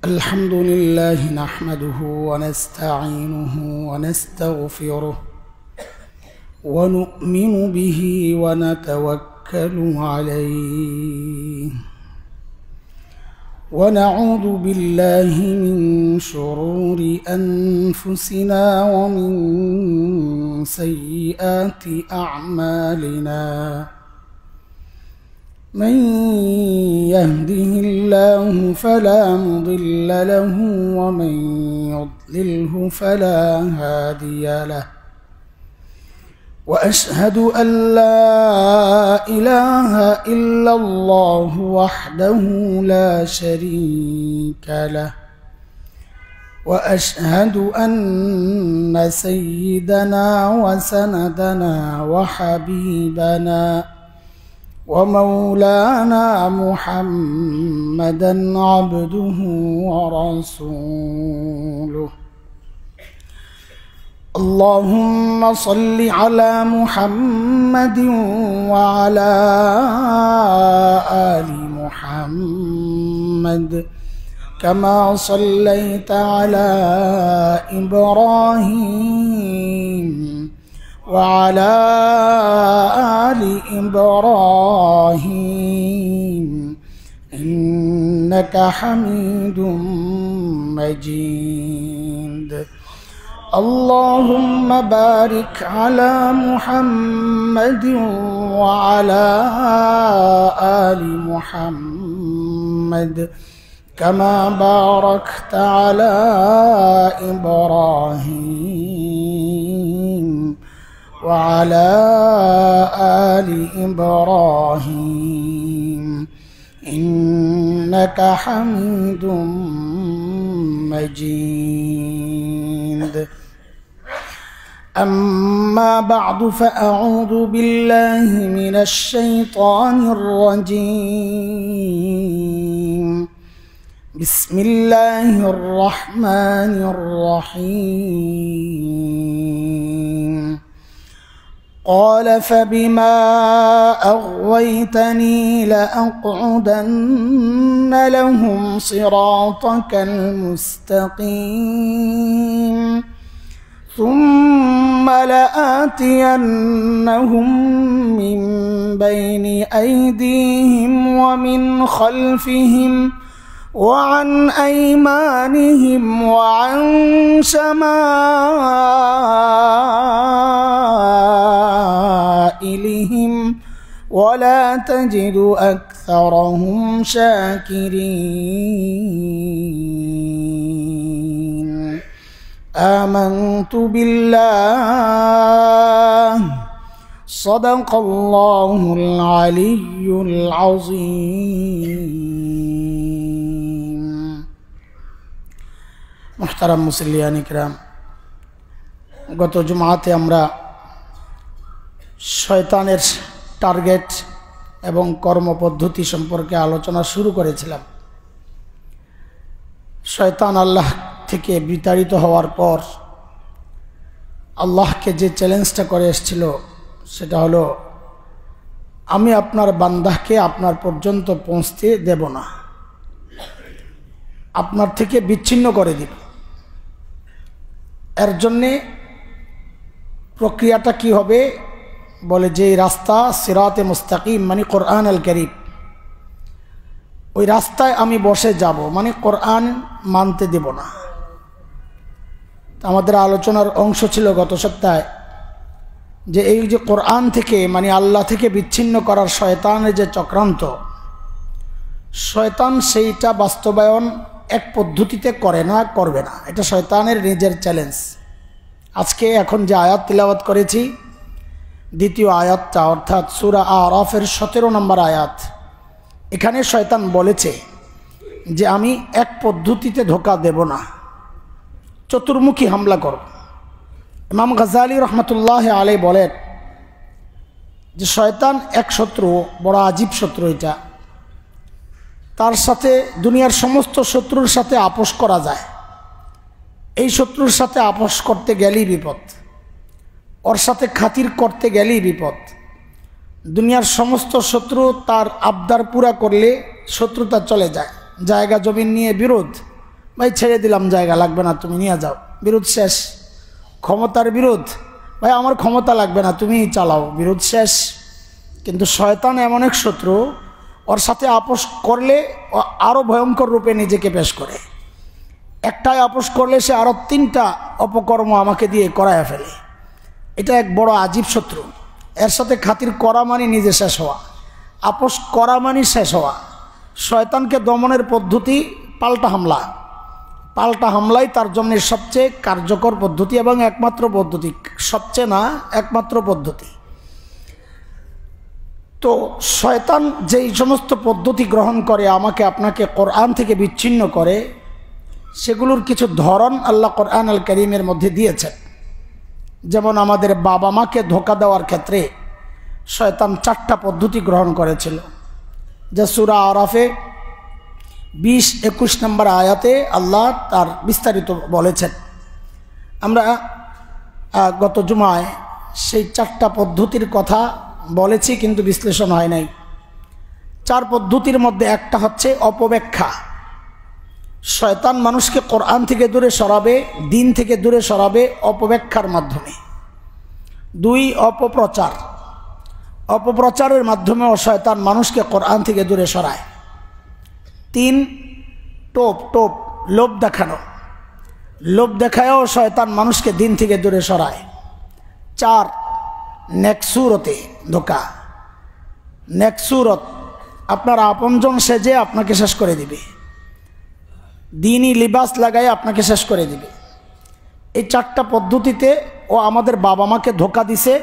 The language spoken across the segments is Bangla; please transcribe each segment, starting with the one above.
الحمد لله نحمده ونستعينه ونستغفره ونؤمن به ونتوكل عليه ونعوذ بالله من شرور أنفسنا ومن سيئات أعمالنا من يهده الله فلا مضل له ومن يضلله فلا هادي له وأشهد أن لا إله إلا الله وحده لا شريك له وأشهد أن سيدنا وسندنا وحبيبنا ومولانا محمدا عبده ورسوله اللهم صل على محمد وعلى آل محمد كما صليت على إبراهيم وعلى آل إبراهيم إنك حميد مجيد اللهم بارك على محمد وعلى آل محمد كما باركت على إبراهيم وعلى آل إبراهيم إنك حميد مجيد أما بعد فأعوذ بالله من الشيطان الرجيم بسم الله الرحمن الرحيم قال فبما أغويتني لأقعدن لهم صراطك المستقيم ثم لآتينهم من بين أيديهم ومن خلفهم وعن أيمانهم وعن شمائلهم ولا تجد أكثرهم شاكرين آمنت بالله صدق الله العلي العظيم محترم মুসল্লিয়ান ইকরাম গত জুমাতে আমরা শয়তানের টার্গেট এবং কর্মপদ্ধতি সম্পর্কে আলোচনা শুরু করেছিলাম। শয়তান আল্লাহ থেকে বিতাড়িত হওয়ার পর আল্লাহকে যে চ্যালেঞ্জটা করে এসেছিল সেটা হলো, আমি আপনার বান্দাকে আপনার পর্যন্ত পৌঁছতে দেব না, আপনার থেকে বিচ্ছিন্ন করে দিব। এর জন্যে প্রক্রিয়াটা কি হবে? বলে যে রাস্তা সিরাতে মুস্তাকিম মানে কোরআন আল কারীম, ওই রাস্তায় আমি বসে যাব, মানে কোরআন মানতে দেব না। আমাদের আলোচনার অংশ ছিল গত সপ্তাহে যে এই যে কোরআন থেকে মানে আল্লাহ থেকে বিচ্ছিন্ন করার শয়তানের যে চক্রান্ত, শয়তান সেইটা বাস্তবায়ন এক পদ্ধতিতে করে না, করবে না। এটা শয়তানের নিজের চ্যালেঞ্জ। আজকে এখন যে আয়াত তিলাওয়াত করেছি, দ্বিতীয় আয়াতটা অর্থাৎ সূরা আরাফের 17 নম্বর আয়াত, এখানে শয়তান বলেছে যে আমি এক পদ্ধতিতে ধোঁকা দেব না, চতুর্মুখী হামলা করব। ইমাম গাজ্জালী রহমতুল্লাহ আলাইহি বলেন যে শয়তান এক শত্রু, বড় আজীব শত্রু। এটা তার সাথে দুনিয়ার সমস্ত শত্রুর সাথে আপোষ করা যায়, এই শত্রুর সাথে আপোষ করতে গেলেই বিপদ, ওর সাথে খাতির করতে গেলেই বিপদ। দুনিয়ার সমস্ত শত্রু তার আবদার পুরা করলে শত্রুতা চলে যায়, জায়গা জমিন নিয়ে বিরোধ, ভাই ছেড়ে দিলাম, জায়গা লাগবে না, তুমি নিয়ে যাও, বিরোধ শেষ। ক্ষমতার বিরোধ, ভাই আমার ক্ষমতা লাগবে না, তুমি চালাও, বিরোধ শেষ। কিন্তু শয়তান এমন এক শত্রু, ওর সাথে আপোষ করলে ও আরও ভয়ঙ্কর রূপে নিজেকে পেশ করে। একটাই আপোষ করলে সে আরও 3টা অপকর্ম আমাকে দিয়ে করায় ফেলে। এটা এক বড় আজীব শত্রু। এর সাথে খাতির করা মানে নিজে শেষ হওয়া, আপোষ করা মানে শেষ হওয়া। শয়তানকে দমনের পদ্ধতি পাল্টা হামলা। পাল্টা হামলাই তার জন্য সবচেয়ে কার্যকর পদ্ধতি এবং একমাত্র পদ্ধতি, সবচেয়ে না একমাত্র পদ্ধতি। তো শয়তান যেই সমস্ত পদ্ধতি গ্রহণ করে আমাকে আপনাকে কোরআন থেকে বিচ্ছিন্ন করে, সেগুলোর কিছু ধরন আল্লাহ কোরআন আল কারীমের মধ্যে দিয়েছেন। যেমন আমাদের বাবা মাকে ধোঁকা দেওয়ার ক্ষেত্রে শয়তান 4টা পদ্ধতি গ্রহণ করেছিল, যা সূরা আরাফে 20-21 নম্বর আয়াতে আল্লাহ তার বিস্তারিত বলেছেন। আমরা গত জুমায় সেই 4টা পদ্ধতির কথা বলেছি, কিন্তু বিশ্লেষণ হয় নাই। 4 পদ্ধতির মধ্যে একটা হচ্ছে অপব্যাখ্যা। শয়তান মানুষকে কোরআন থেকে দূরে সরাবে, দিন থেকে দূরে সরাবে অপব্যাখ্যার মাধ্যমে। 2 অপপ্রচার। অপপ্রচারের মাধ্যমেও শয়তান মানুষকে কোরআন থেকে দূরে সরায়। 3 টোপ লোভ দেখানো। লোভ দেখায়ও শয়তান মানুষকে দিন থেকে দূরে সরায়। 4 নেকসুরতে ধোঁকা। নেকসুরত, আপনার আপনজন সেজে আপনাকে শেষ করে দিবে, দিনই লিবাস লাগাই আপনাকে শেষ করে দিবে। এই 4টা পদ্ধতিতে ও আমাদের বাবা মাকে ধোঁকা দিছে।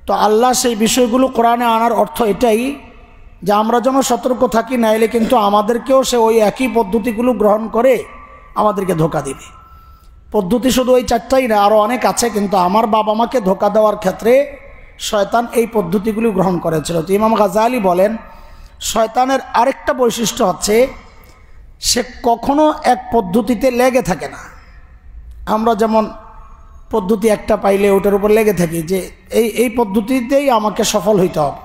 তো আল্লাহ সেই বিষয়গুলো কোরআনে আনার অর্থ এটাই যে আমরা যেন সতর্ক থাকি, নাইলে কিন্তু আমাদেরকেও সে ওই একই পদ্ধতিগুলো গ্রহণ করে আমাদেরকে ধোঁকা দিবে। পদ্ধতি শুধু ওই 4টাই না, আরও অনেক আছে, কিন্তু আমার বাবা মাকে ধোঁকা দেওয়ার ক্ষেত্রে শয়তান এই পদ্ধতিগুলি গ্রহণ করেছিল। তো ইমাম গাজালি বলেন, শয়তানের আরেকটা বৈশিষ্ট্য হচ্ছে সে কখনো এক পদ্ধতিতে লেগে থাকে না। আমরা যেমন পদ্ধতি একটা পাইলে ওটার উপর লেগে থাকি যে এই পদ্ধতিতেই আমাকে সফল হইতে হবে।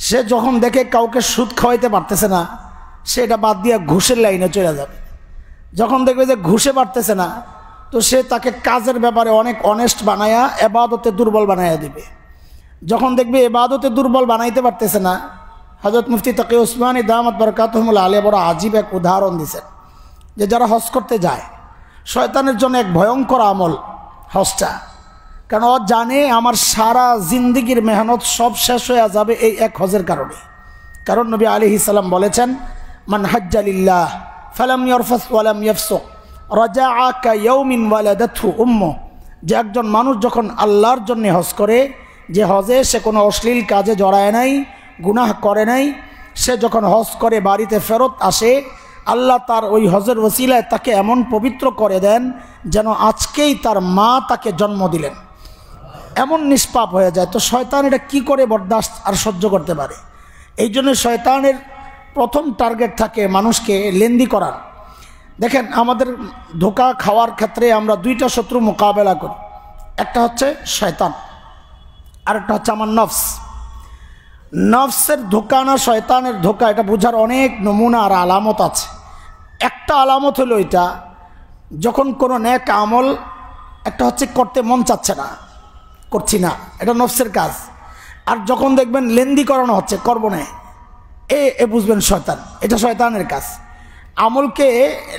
সে যখন দেখে কাউকে সুদ খাওয়াইতে পারতেছে না, সে এটা বাদ দিয়ে ঘুষের লাইনে চলে যাবে। যখন দেখবে যে ঘুষে পারতেছে না, তো সে তাকে কাজের ব্যাপারে অনেক অনেস্ট বানায়া এবাদতে দুর্বল বানায়া দিবে। যখন দেখবে এবাদতে দুর্বল বানাইতে পারতেছে না, হযরত মুফতি তাকি উসমানী দামাত বরকাতুহুল আলিয়া বড় আজীব এক উদাহরণ দিয়েছেন যে যারা হজ করতে যায়, শয়তানের জন্য এক ভয়ঙ্কর আমল হজটা। কারণ ও জানে আমার সারা জিন্দিগির মেহনত সব শেষ হয়ে যাবে এই এক হজের কারণে। কারণ নবী আলাইহিস সালাম বলেছেন, মান হাজ্জা লিল্লাহ ফালাম ইয়ারফাস ওয়ালাম ইয়াফসুক রাজাআ কায়াউমিন ওয়ালাদাতহু উম্মুহ। যে একজন মানুষ যখন আল্লাহর জন্য হজ করে, যে হজে সে কোনো অশ্লীল কাজে জড়ায় নাই, গুনাহ করে নাই, সে যখন হজ করে বাড়িতে ফেরত আসে, আল্লাহ তার ওই হজের ওসিলায় তাকে এমন পবিত্র করে দেন যেন আজকেই তার মা তাকে জন্ম দিলেন, এমন নিষ্পাপ হয়ে যায়। তো শয়তান এটা কী করে বরদাস্ত আর সহ্য করতে পারে? এই জন্য শয়তানের প্রথম টার্গেট থাকে মানুষকে লেন্দি করার। দেখেন, আমাদের ধোঁকা খাওয়ার ক্ষেত্রে আমরা 2টা শত্রু মোকাবেলা করি। একটা হচ্ছে শয়তান, আর একটা হচ্ছে আমার নফস। নফসের ধোঁকা না শয়তানের ধোঁকা, এটা বোঝার অনেক নমুনা আর আলামত আছে। একটা আলামত হলো এটা, যখন কোনো নেক আমল একটা হচ্ছে করতে মন চাচ্ছে না, করছি না, এটা নফসের কাজ। আর যখন দেখবেন লেন্দি করানো হচ্ছে, করব না, এ বুঝবেন শয়তান, এটা শয়তানের কাজ। আমলকে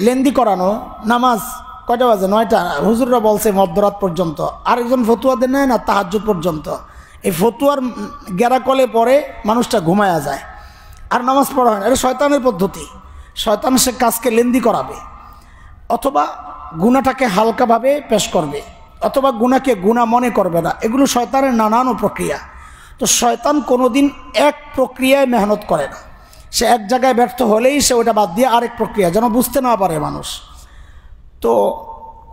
লেন্দি করানো, নামাজ কয়টা বাজে? 9টা, হুজুররা বলছে মধ্যরাত পর্যন্ত, আরেকজন ফতুয়া দেন না তাহাজ্জুদ পর্যন্ত। এই ফতুয়ার গেরাকলে পরে মানুষটা ঘুমায়া যায় আর নামাজ পড়া হয় না। এটা শয়তানের পদ্ধতি। শয়তান সে কাজকে লেন্দি করাবে, অথবা গুনাহটাকে হালকাভাবে পেশ করবে, অথবা গুনাহকে গুনাহ মনে করবে না। এগুলো শয়তানের নানান প্রক্রিয়া। তো শয়তান কোনোদিন এক প্রক্রিয়ায় মেহনত করে না। সে এক জায়গায় ব্যর্থ হলেই সে ওটা বাদ দিয়ে আরেক প্রক্রিয়া, যেন বুঝতে না পারে মানুষ। তো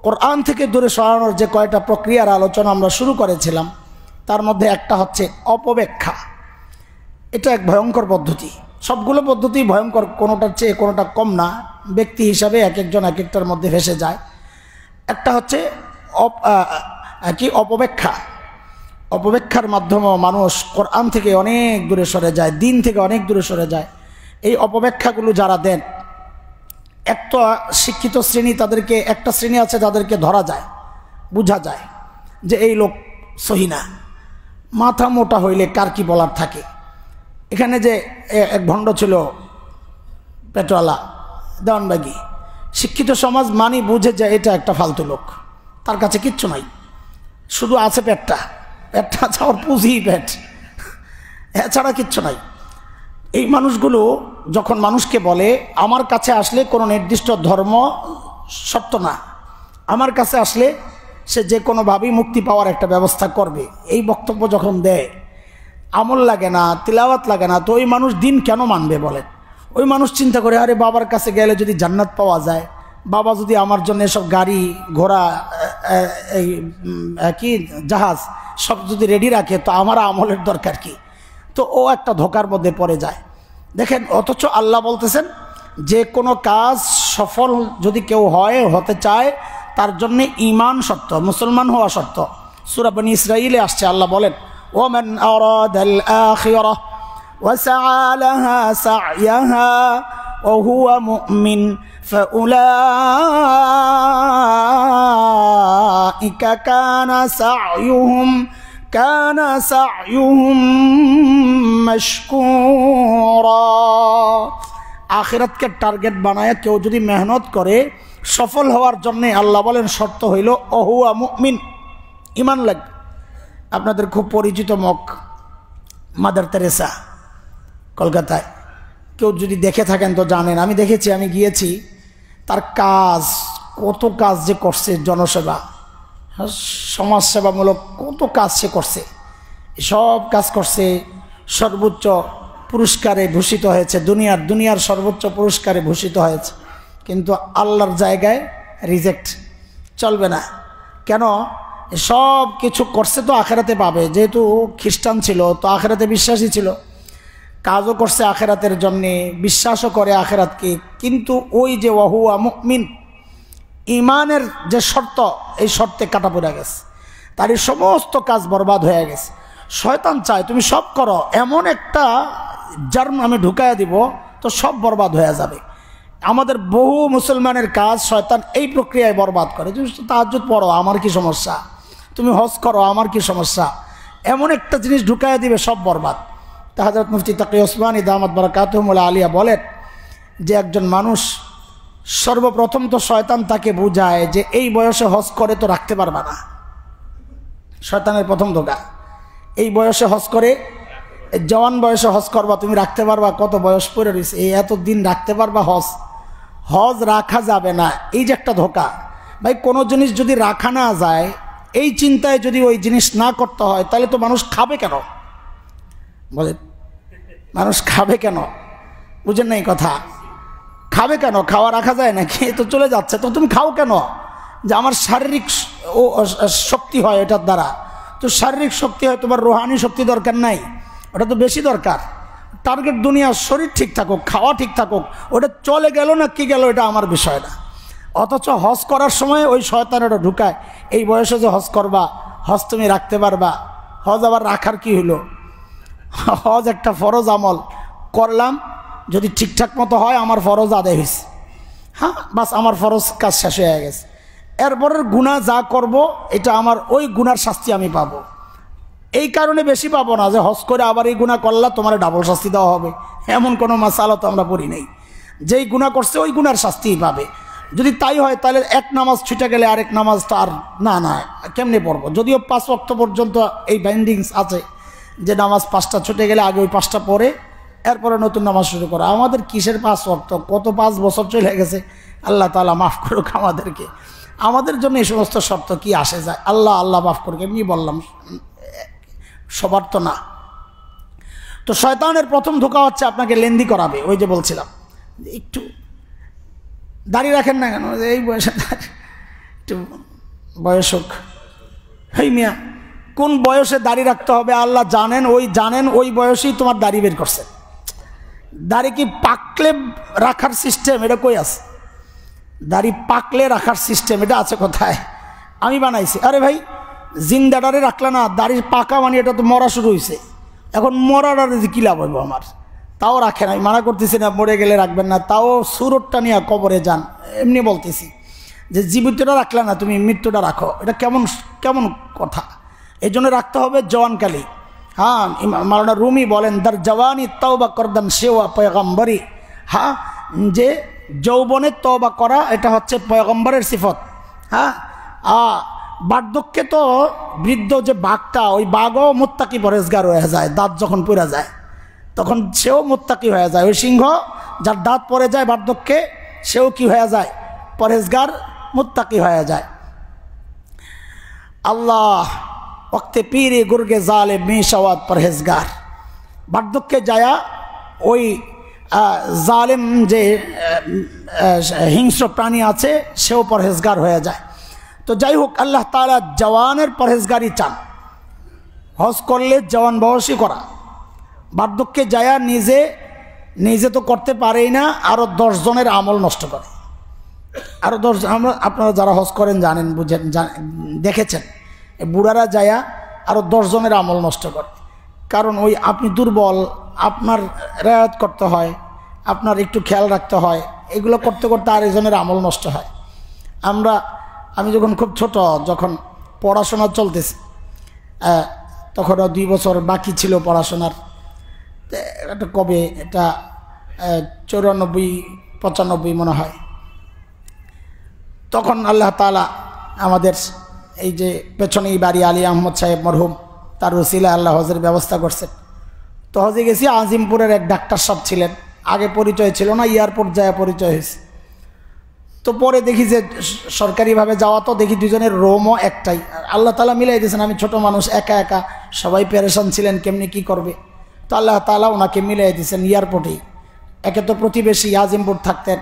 কোরআন থেকে দূরে সরানোর যে কয়টা প্রক্রিয়ার আলোচনা আমরা শুরু করেছিলাম, তার মধ্যে একটা হচ্ছে অপব্যাখ্যা। এটা এক ভয়ঙ্কর পদ্ধতি। সবগুলো পদ্ধতি ভয়ঙ্কর, কোনোটার চেয়ে কোনোটা কম না। ব্যক্তি হিসাবে এক একজন এক একটার মধ্যে ভেসে যায়। একটা হচ্ছে অপব্যাখ্যা। অপব্যাখ্যার মাধ্যমে মানুষ কোরআন থেকে অনেক দূরে সরে যায়, দিন থেকে অনেক দূরে সরে যায়। এই অপব্যাখ্যাগুলো যারা দেন, এক তো শিক্ষিত শ্রেণী, তাদেরকে একটা শ্রেণী আছে যাদেরকে ধরা যায়, বোঝা যায় যে এই লোক সহি না। মাথা মোটা হইলে কার কি বলার থাকে। এখানে যে এক ভণ্ড ছিল পেটওয়ালা দেওয়ানবাগি, শিক্ষিত সমাজ মানি বুঝে যে এটা একটা ফালতু লোক, তার কাছে কিচ্ছু নাই, শুধু আছে পেটটা আছে, ওর পুঁজি পেট, এছাড়া কিচ্ছু নাই। এই মানুষগুলো যখন মানুষকে বলে আমার কাছে আসলে কোনো নির্দিষ্ট ধর্ম সত্য না, আমার কাছে আসলে সে যে কোনোভাবেই মুক্তি পাওয়ার একটা ব্যবস্থা করবে, এই বক্তব্য যখন দেয়, আমল লাগে না, তিলাওয়াত লাগে না, তো ওই মানুষ দিন কেন মানবে বলেন? ওই মানুষ চিন্তা করে আরে বাবার কাছে গেলে যদি জান্নাত পাওয়া যায়, বাবা যদি আমার জন্য এসব গাড়ি ঘোড়া এই কি জাহাজ সব যদি রেডি রাখে, তো আমার আমলের দরকার কি? তো ও একটা ধোকার মধ্যে পড়ে যায়। দেখেন, অথচ আল্লাহ বলতেছেন যে কোনো কাজ সফল যদি কেউ হতে চায়, তার জন্য ঈমান শর্ত, মুসলমান হওয়া শর্ত। সূরা বনী ইসরাঈলে আসছে, আল্লাহ বলেন ওমান আরাদাল আখিরাহ ওয়া সাআ লাহা সা'য়াহা ওয়া হুয়া মুমিন ফাউলাইকা কানা সা'য়ুহুম মাশকুরা। আখিরাতকে টার্গেট বানায় কেউ যদি মেহনত করে সফল হওয়ার জন্য, আল্লাহ বলেন শর্ত হইল ওহুয়া মুমিন, ঈমান লাগবে। আপনাদের খুব পরিচিত মুখ মাদার তেরেসা, কলকাতায়, কেউ যদি দেখে থাকেন তো জানেন, আমি দেখেছি, আমি গিয়েছি। তার কাজ, কত কাজ যে করছে, জনসেবা, সমাজসেবামূলক কত কাজ সে করছে, সব কাজ করছে। সর্বোচ্চ পুরস্কারে ভূষিত হয়েছে, দুনিয়ার সর্বোচ্চ পুরস্কারে ভূষিত হয়েছে, কিন্তু আল্লাহর জায়গায় রিজেক্ট, চলবে না। কেন? সব কিছু করছে তো আখেরাতে পাবে, যেহেতু খ্রিস্টান ছিল তো আখেরাতে বিশ্বাসী ছিল, কাজও করছে আখেরাতের জন্যে, বিশ্বাসও করে আখেরাতকে, কিন্তু ওই যে ওয়াহুয়া মুমিন, ইমানের যে শর্ত, এই শর্তে কাটা পড়ে গেছে, তার এই সমস্ত কাজ বরবাদ হয়ে গেছে। শয়তান চায় তুমি সব করো, এমন একটা জার্ম আমি ঢুকাইয়া দিব, তো সব বরবাদ হয়ে যাবে। আমাদের বহু মুসলমানের কাজ শয়তান এই প্রক্রিয়ায় বরবাদ করে। তুমি তাহাজ্জুদ পড়ো, আমার কি সমস্যা? তুমি হজ করো, আমার কি সমস্যা? এমন একটা জিনিস ঢুকাইয়া দিবে, সব বরবাদ। তা হযরত মুফতি তাকি ওসমানী দামাত বারাকাতুহুল আলিয়া বলেন যে একজন মানুষ সর্বপ্রথম তো শয়তান তাকে বুঝায় যে এই বয়সে হজ করে তো রাখতে পারবা না। শয়তানের প্রথম ধোঁকা, এই বয়সে হজ করে, জওয়ান বয়সে হজ করবা, তুমি রাখতে পারবা? কত বয়স পড়ে রয়েছে, এই এত দিন রাখতে পারবা? হজ রাখা যাবে না, এই যে একটা ধোঁকা। ভাই, কোনো জিনিস যদি রাখা না যায়, এই চিন্তায় যদি ওই জিনিস না করতে হয়, তাহলে তো মানুষ খাবে কেন? বলেন, মানুষ খাবে কেন? বুঝেন না এই কথা? খাবে কেন? খাওয়া রাখা যায় নাকি? তো চলে যাচ্ছে, তো তুমি খাও কেন? যে আমার শারীরিক শক্তি হয় এটার দ্বারা, তো শারীরিক শক্তি হয়, তোমার রুহানি শক্তি দরকার নাই, ওটা তো বেশি দরকার। টার্গেট দুনিয়া, শরীর ঠিক থাকুক, খাওয়া ঠিক থাকুক, ওটা চলে গেল না কি গেল এটা আমার বিষয় না। অথচ হজ করার সময় ওই শয়তানেরা ঢুকায়, এই বয়সে যে হজ করবা, হজ তুমি রাখতে পারবা? হজ আবার রাখার কি হলো? হজ একটা ফরজ আমল, করলাম, যদি ঠিকঠাক মতো হয় আমার ফরজ আদায় হয়েছে, হ্যাঁ বাস, আমার ফরজ কাজ শেষ হয়ে গেছে। এরপরের গুনাহ যা করব, এটা আমার ওই গুনার শাস্তি আমি পাবো। এই কারণে বেশি পাবো না যে হজ করে আবার এই গুনাহ করলা তোমার ডাবল শাস্তি দেওয়া হবে, এমন কোনো মাসালা তো আমরা পড়ি নেই। যেই গুনাহ করছে ওই গুনার শাস্তিই পাবে। যদি তাই হয় তাহলে এক নামাজ ছুটে গেলে আরেক নামাজ তো আর না কেমনে পড়বো? যদিও 5 ওয়াক্ত পর্যন্ত এই বাইন্ডিংস আছে যে নামাজ 5টা ছুটে গেলে আগে ওই 5টা পড়ে এরপরে নতুন নামাজ শুরু করা। আমাদের কিসের 5 ওয়াক্ত? কত 5 বছর চলে গেছে, আল্লাহ তাআলা মাফ করুক আমাদেরকে। আমাদের জন্য এই সমস্ত শর্ত কি আসে যায়? আল্লাহ মাফ করুক, এমনি বললাম, সবার তো না। তো শয়তানের প্রথম ধোঁকা হচ্ছে আপনাকে লেন্দি করাবে। ওই যে বলছিলাম, একটু দাড়ি রাখেন না কেন, এই বয়সে একটু বয়স হোক। হেই মিয়া, কোন বয়সে দাড়ি রাখতে হবে আল্লাহ জানেন, ওই বয়সেই তোমার দাড়ি বের করছে। দাড়ি কি পাকলে রাখার সিস্টেম? এটা কই আছে? দাড়ি পাকলে রাখার সিস্টেম এটা আছে কোথায়? আমি বানাইছি? আরে ভাই, জিন্দাডারে রাখলে না, দাড়ির পাকা মানে এটা তো মরা শুরু হয়েছে, এখন মরার কি লাভ হইব আমার? তাও রাখেন, আমি মানা করতেছি না মরে গেলে রাখবেন না, তাও সুরতটা নিয়ে কবরে যান। এমনি বলতেছি যে জীবিতটা রাখলে না, তুমি মৃত্যুটা রাখো, এটা কেমন কেমন কথা। এই জন্য রাখতে হবে জওয়ানকালী। হ্যাঁ, মাওলানা রুমি বলেন, দার জওয়ানি তওবা করদান সেওয়া পয়গম্বরী। হ্যাঁ, যে যৌবনের তওবা করা এটা হচ্ছে পয়গম্বরের সিফত। হ্যাঁ, বার্ধক্যে তো বৃদ্ধ যে বাঘটা, ওই বাঘও মুত্তাকি পরেজগার হয়ে যায়, দাঁত যখন পড়ে যায় তখন সেও মুত্তাকি হয়ে যায়। ওই সিংহ যার দাঁত পড়ে যায় বার্ধক্যে, সেও কি হয়ে যায়? পরেজগার, মুত্তাকি হয়ে যায়। আল্লাহ ওক্তে পীরে গুরগে জালে মিশাওয়াত পরহেজগার। বার্ধক্যে যায়া ওই জালেম যে হিংস্র প্রাণী আছে সেও পরহেজগার হয়ে যায়। তো যাই হোক, আল্লাহ তাআলা জওয়ানের পরহেজগারি চান। হজ করলে জওয়ান বয়সী করা, বার্ধক্যে যায়া নিজে তো করতে পারেই না, আরও 10 জনের আমল নষ্ট করে। আরও 10, আপনারা যারা হজ করেন জানেন, বুঝেন, দেখেছেন, বুড়ারা যায়া আরও 10 জনের আমল নষ্ট করে। কারণ ওই আপনি দুর্বল, আপনার রেয়াত করতে হয়, আপনার একটু খেয়াল রাখতে হয়, এগুলো করতে করতে আরেকজনের আমল নষ্ট হয়। আমি যখন খুব ছোট, যখন পড়াশোনা চলতেছে, তখন 2 বছর বাকি ছিল পড়াশোনার। এটা কবে, এটা 94-95 মনে হয়। তখন আল্লাহ তাআলা আমাদের এই যে পেছনেই বাড়ি আলী আহমদ সাহেব মরহুম, তার ওসিলা আল্লাহ হজের ব্যবস্থা করছেন। তো হজে গেছি, আজিমপুরের এক ডাক্তার সাহেব ছিলেন, আগে পরিচয় ছিল না, এয়ারপোর্ট যায় পরিচয় হয়েছে। তো পরে দেখি যে সরকারিভাবে যাওয়া, তো দেখি দুজনের রোমও একটাই। আল্লাহ তাআলা মিলাই দিয়েছেন, আমি ছোট মানুষ, একা একা, সবাই পেরেশান ছিলেন কেমনি কি করবে। তো আল্লাহ তাআলা ওনাকে মিলাই দিয়েছেন এয়ারপোর্টেই। একে তো প্রতিবেশী আজিমপুর থাকতেন,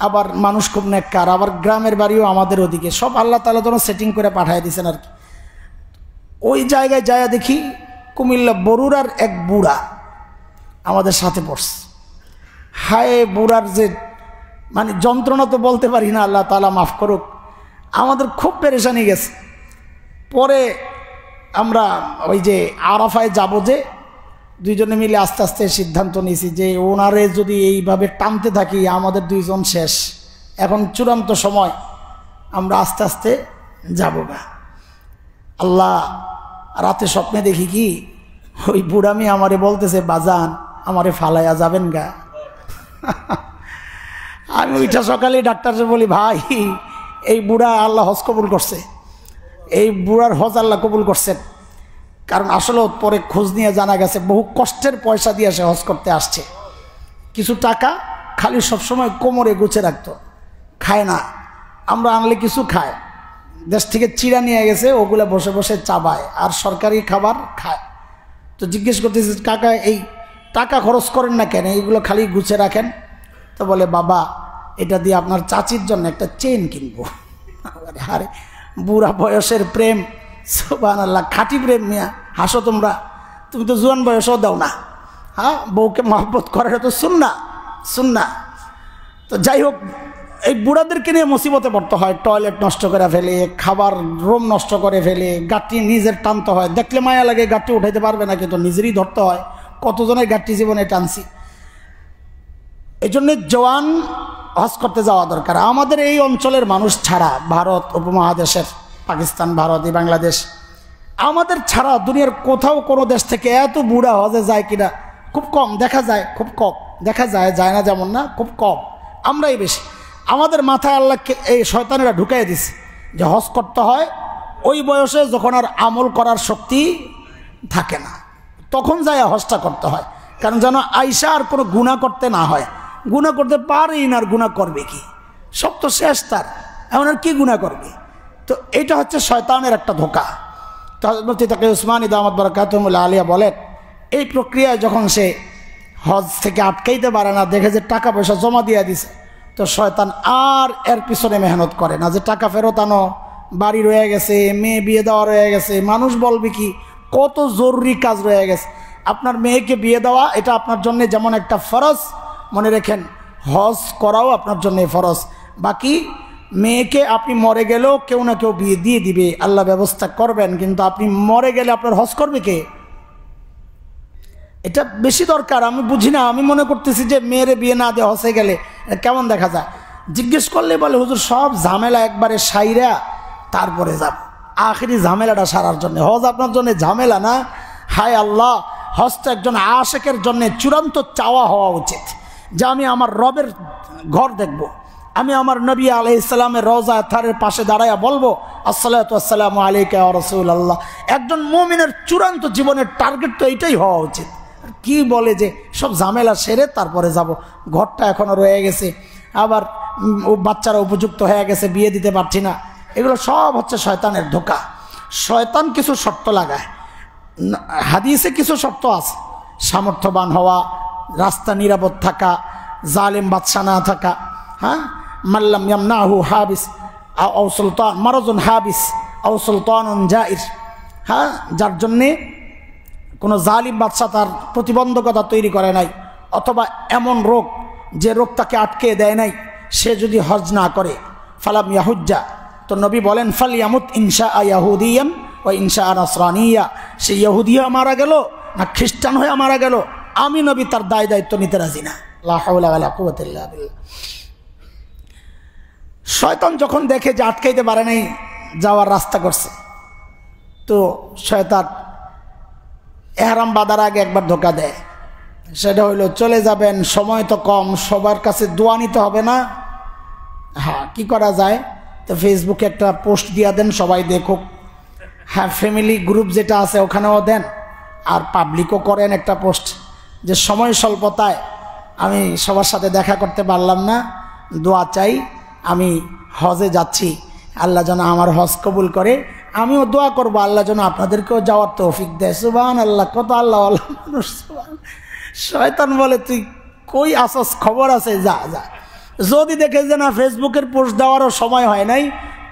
আবার মানুষ খুব নেককার, আবার গ্রামের বাড়িও আমাদের ওদিকে, সব আল্লাহ তাআলা যেন সেটিং করে পাঠিয়ে দিয়েছেন আর কি। ওই জায়গায় যায় দেখি কুমিল্লা বরুড়ার এক বুড়া আমাদের সাথে পড়ছে। হায়, বুড়ার যে মানে যন্ত্রণা তো বলতে পারি না, আল্লাহ তাআলা মাফ করুক, আমাদের খুব পেরেশানি গেছে। পরে আমরা ওই যে আরাফায় যাব, যে দুইজনে মিলে আস্তে আস্তে সিদ্ধান্ত নিয়েছি যে ওনারে যদি এইভাবে টানতে থাকি আমাদের 2 জন শেষ, এখন চূড়ান্ত সময়, আমরা আস্তে আস্তে যাব গা। আল্লাহ, রাতে স্বপ্নে দেখি কি, ওই বুড়ামি আমারে বলতেছে, বাজান আমারে ফালাইয়া যাবেন গা। আমি ওইটা সকালে ডাক্তারকে বলি, ভাই এই বুড়া আল্লাহ হজ কবুল করছে, এই বুড়ার হজ আল্লাহ কবুল করছেন। কারণ আসলে পরে খোঁজ নিয়ে জানা গেছে বহু কষ্টের পয়সা দিয়ে সে হজ করতে আসছে। কিছু টাকা খালি সবসময় কোমরে গুছে রাখতো, খায় না, আমরা আনলে কিছু খায়, দেশ থেকে চিড়া নিয়ে গেছে, ওগুলো বসে বসে চাবায় আর সরকারি খাবার খায়। তো জিজ্ঞেস করতেছি, কাকা এই টাকা খরচ করেন না কেন, এইগুলো খালি গুছে রাখেন? তো বলে, বাবা এটা দিয়ে আপনার চাচির জন্য একটা চেন কিনবো। আরে বুড়া বয়সের প্রেম, সুবহানাল্লাহ, খাঁটি প্রেম। মিয়া হাসো তোমরা, তুমি তো জোয়ান বয়সও দাও না। হ্যাঁ, বউকে মহব্বত করাটা তো সুন্নাহ। তো যাই হোক, এই বুড়াদেরকে নিয়ে মুসিবতে পড়তে হয়, টয়লেট নষ্ট করে ফেলে, খাবার রুম নষ্ট করে ফেলে, গাঁটটি নিজের টানতে হয়, দেখলে মায়া লাগে, গাঁটটি উঠাইতে পারবে না কিন্তু নিজেরই ধরতে হয়। কতজনের গাঁটটি জীবনে টানছি। এই জন্যে জওয়ান হজ করতে যাওয়া দরকার। আমাদের এই অঞ্চলের মানুষ ছাড়া, ভারত উপমহাদেশের, পাকিস্তান, ভারত, বাংলাদেশ, আমাদের ছাড়া দুনিয়ার কোথাও কোনো দেশ থেকে এত বুড়া হজে যায় কিনা খুব কম দেখা যায়, খুব কম দেখা যায়, যায় না যেমন না, খুব কম, আমরাই বেশি। আমাদের মাথায় আল্লাহকে এই শয়তানেরা ঢুকাই দিছে যে হজ করতে হয় ওই বয়সে যখন আর আমল করার শক্তি থাকে না, তখন যায় হজটা করতে হয়। কারণ যেন আইসা আর কোনো গুনাহ করতে না হয়। গুনাহ করতে পারেই না, আর গুনাহ করবে কি, সব তো শেষ তার, এমন আর কি গুনাহ করবে। তো এইটা হচ্ছে শয়তানের একটা ধোঁকা। তো হযরত মুফতি তাকি উসমানী দামাত বারাকাতুহুল আলিয়া বলেন, এই প্রক্রিয়ায় যখন সে হজ থেকে আটকাইতে পারে না, দেখে যে টাকা পয়সা জমা দিয়ে দিছে, তো শয়তান আর এর পিছনে মেহনত করে না, যে টাকা ফেরত আনো, বাড়ি রয়ে গেছে, মেয়ে বিয়ে দেওয়া রয়ে গেছে, মানুষ বলবে কি, কত জরুরি কাজ রয়ে গেছে। আপনার মেয়েকে বিয়ে দেওয়া এটা আপনার জন্য যেমন একটা ফরজ, মনে রেখেন হজ করাও আপনার জন্য ফরজ। বাকি মেয়েকে আপনি মরে গেলেও কেউ না কেউ বিয়ে দিয়ে দিবে, আল্লাহ ব্যবস্থা করবেন, কিন্তু আপনি মরে গেলে আপনার হজ করবে কে? এটা বেশি দরকার। আমি বুঝি না, আমি মনে করতেছি যে মেয়েরে বিয়ে না দিয়ে হসে গেলে কেমন দেখা যায়। জিজ্ঞেস করলে বলে হুজুর সব ঝামেলা একবারে সাইরা তারপরে যাব, আখেরি ঝামেলাটা সারার জন্য। হজ আপনার জন্য ঝামেলা না। হায় আল্লাহ, হজ তো একজন আশেকের জন্য চূড়ান্ত চাওয়া হওয়া উচিত যে আমি আমার রবের ঘর দেখব, আমি আমার নবী আলাইহিস সালামের রওজা থারের পাশে দাঁড়ায়া বলবো আসসালাতু ওয়াসসালামু আলাইকা ইয়া রাসূলুল্লাহ। একজন মুমিনের চূড়ান্ত জীবনের টার্গেট তো এইটাই হওয়া উচিত। কি বলে যে সব ঝামেলা সেরে তারপরে যাব, ঘরটা এখনো রয়ে গেছে, আবার বাচ্চারা উপযুক্ত হয়ে গেছে, বিয়ে দিতে পারছি না। এগুলো সব হচ্ছে শয়তানের ধোঁকা। শয়তান কিছু শর্ত লাগায়, হাদিসে কিছু শর্ত আছে, সামর্থ্যবান হওয়া, রাস্তা নিরাপদ থাকা, জালেম বাদশা না থাকা, হ্যাঁ, মাল্লাম ইয়ামনাহু হাবিস আও সুলতান মারাজুন হাবিস আও সুলতানুন জাইর, হ্যাঁ, যার জন্যে কোনো জালিম বাদশা তার প্রতিবন্ধকতা তৈরি করে নাই, অথবা এমন রোগ যে রোগ তাকে আটকে দেয় নাই, সে যদি হজ না করে, ফালাম ইয়াহুজ্জা, তো নবী বলেন ফাল ইয়ামুত ইনশা ইয়াহুদিয়ান ও ইনশা নাসরানিয়া, সে ইহুদিয়া মারা গেল না খ্রিস্টান হয়ে মারা গেল, আমি নবী তার দায় দায়িত্ব নিতে রাজি না। লা হাওলা ওয়ালা কুওয়াতা ইল্লা বিল্লাহ। শয়তান যখন দেখে যে আটকাইতে পারে নাই, যাওয়ার রাস্তা করছে, তো শয়তান এহরাম বাঁধার আগে একবার ধোকা দেয়। সেটা হইল চলে যাবেন, সময় তো কম, সবার কাছে দোয়া নিতে হবে না। হ্যাঁ, কি করা যায়, তো ফেসবুকে একটা পোস্ট দিয়া দেন, সবাই দেখুক। হ্যাঁ, ফ্যামিলি গ্রুপ যেটা আছে ওখানেও দেন, আর পাবলিকও করেন একটা পোস্ট যে সময় স্বল্পতায় আমি সবার সাথে দেখা করতে পারলাম না, দোয়া চাই, আমি হজে যাচ্ছি, আল্লাহ যেন আমার হজ কবুল করে, আমিও দোয়া করবো আল্লাহ যেন আপনাদেরকেও যাওয়ার তৌফিক দেয়। সুবহানাল্লাহ, কত আল্লাহ মানুষ। শয়তান বলে তুই কই আসস, খবর আছে, যা যা। যদি দেখে যে না ফেসবুকের পোস্ট দেওয়ারও সময় হয় নাই,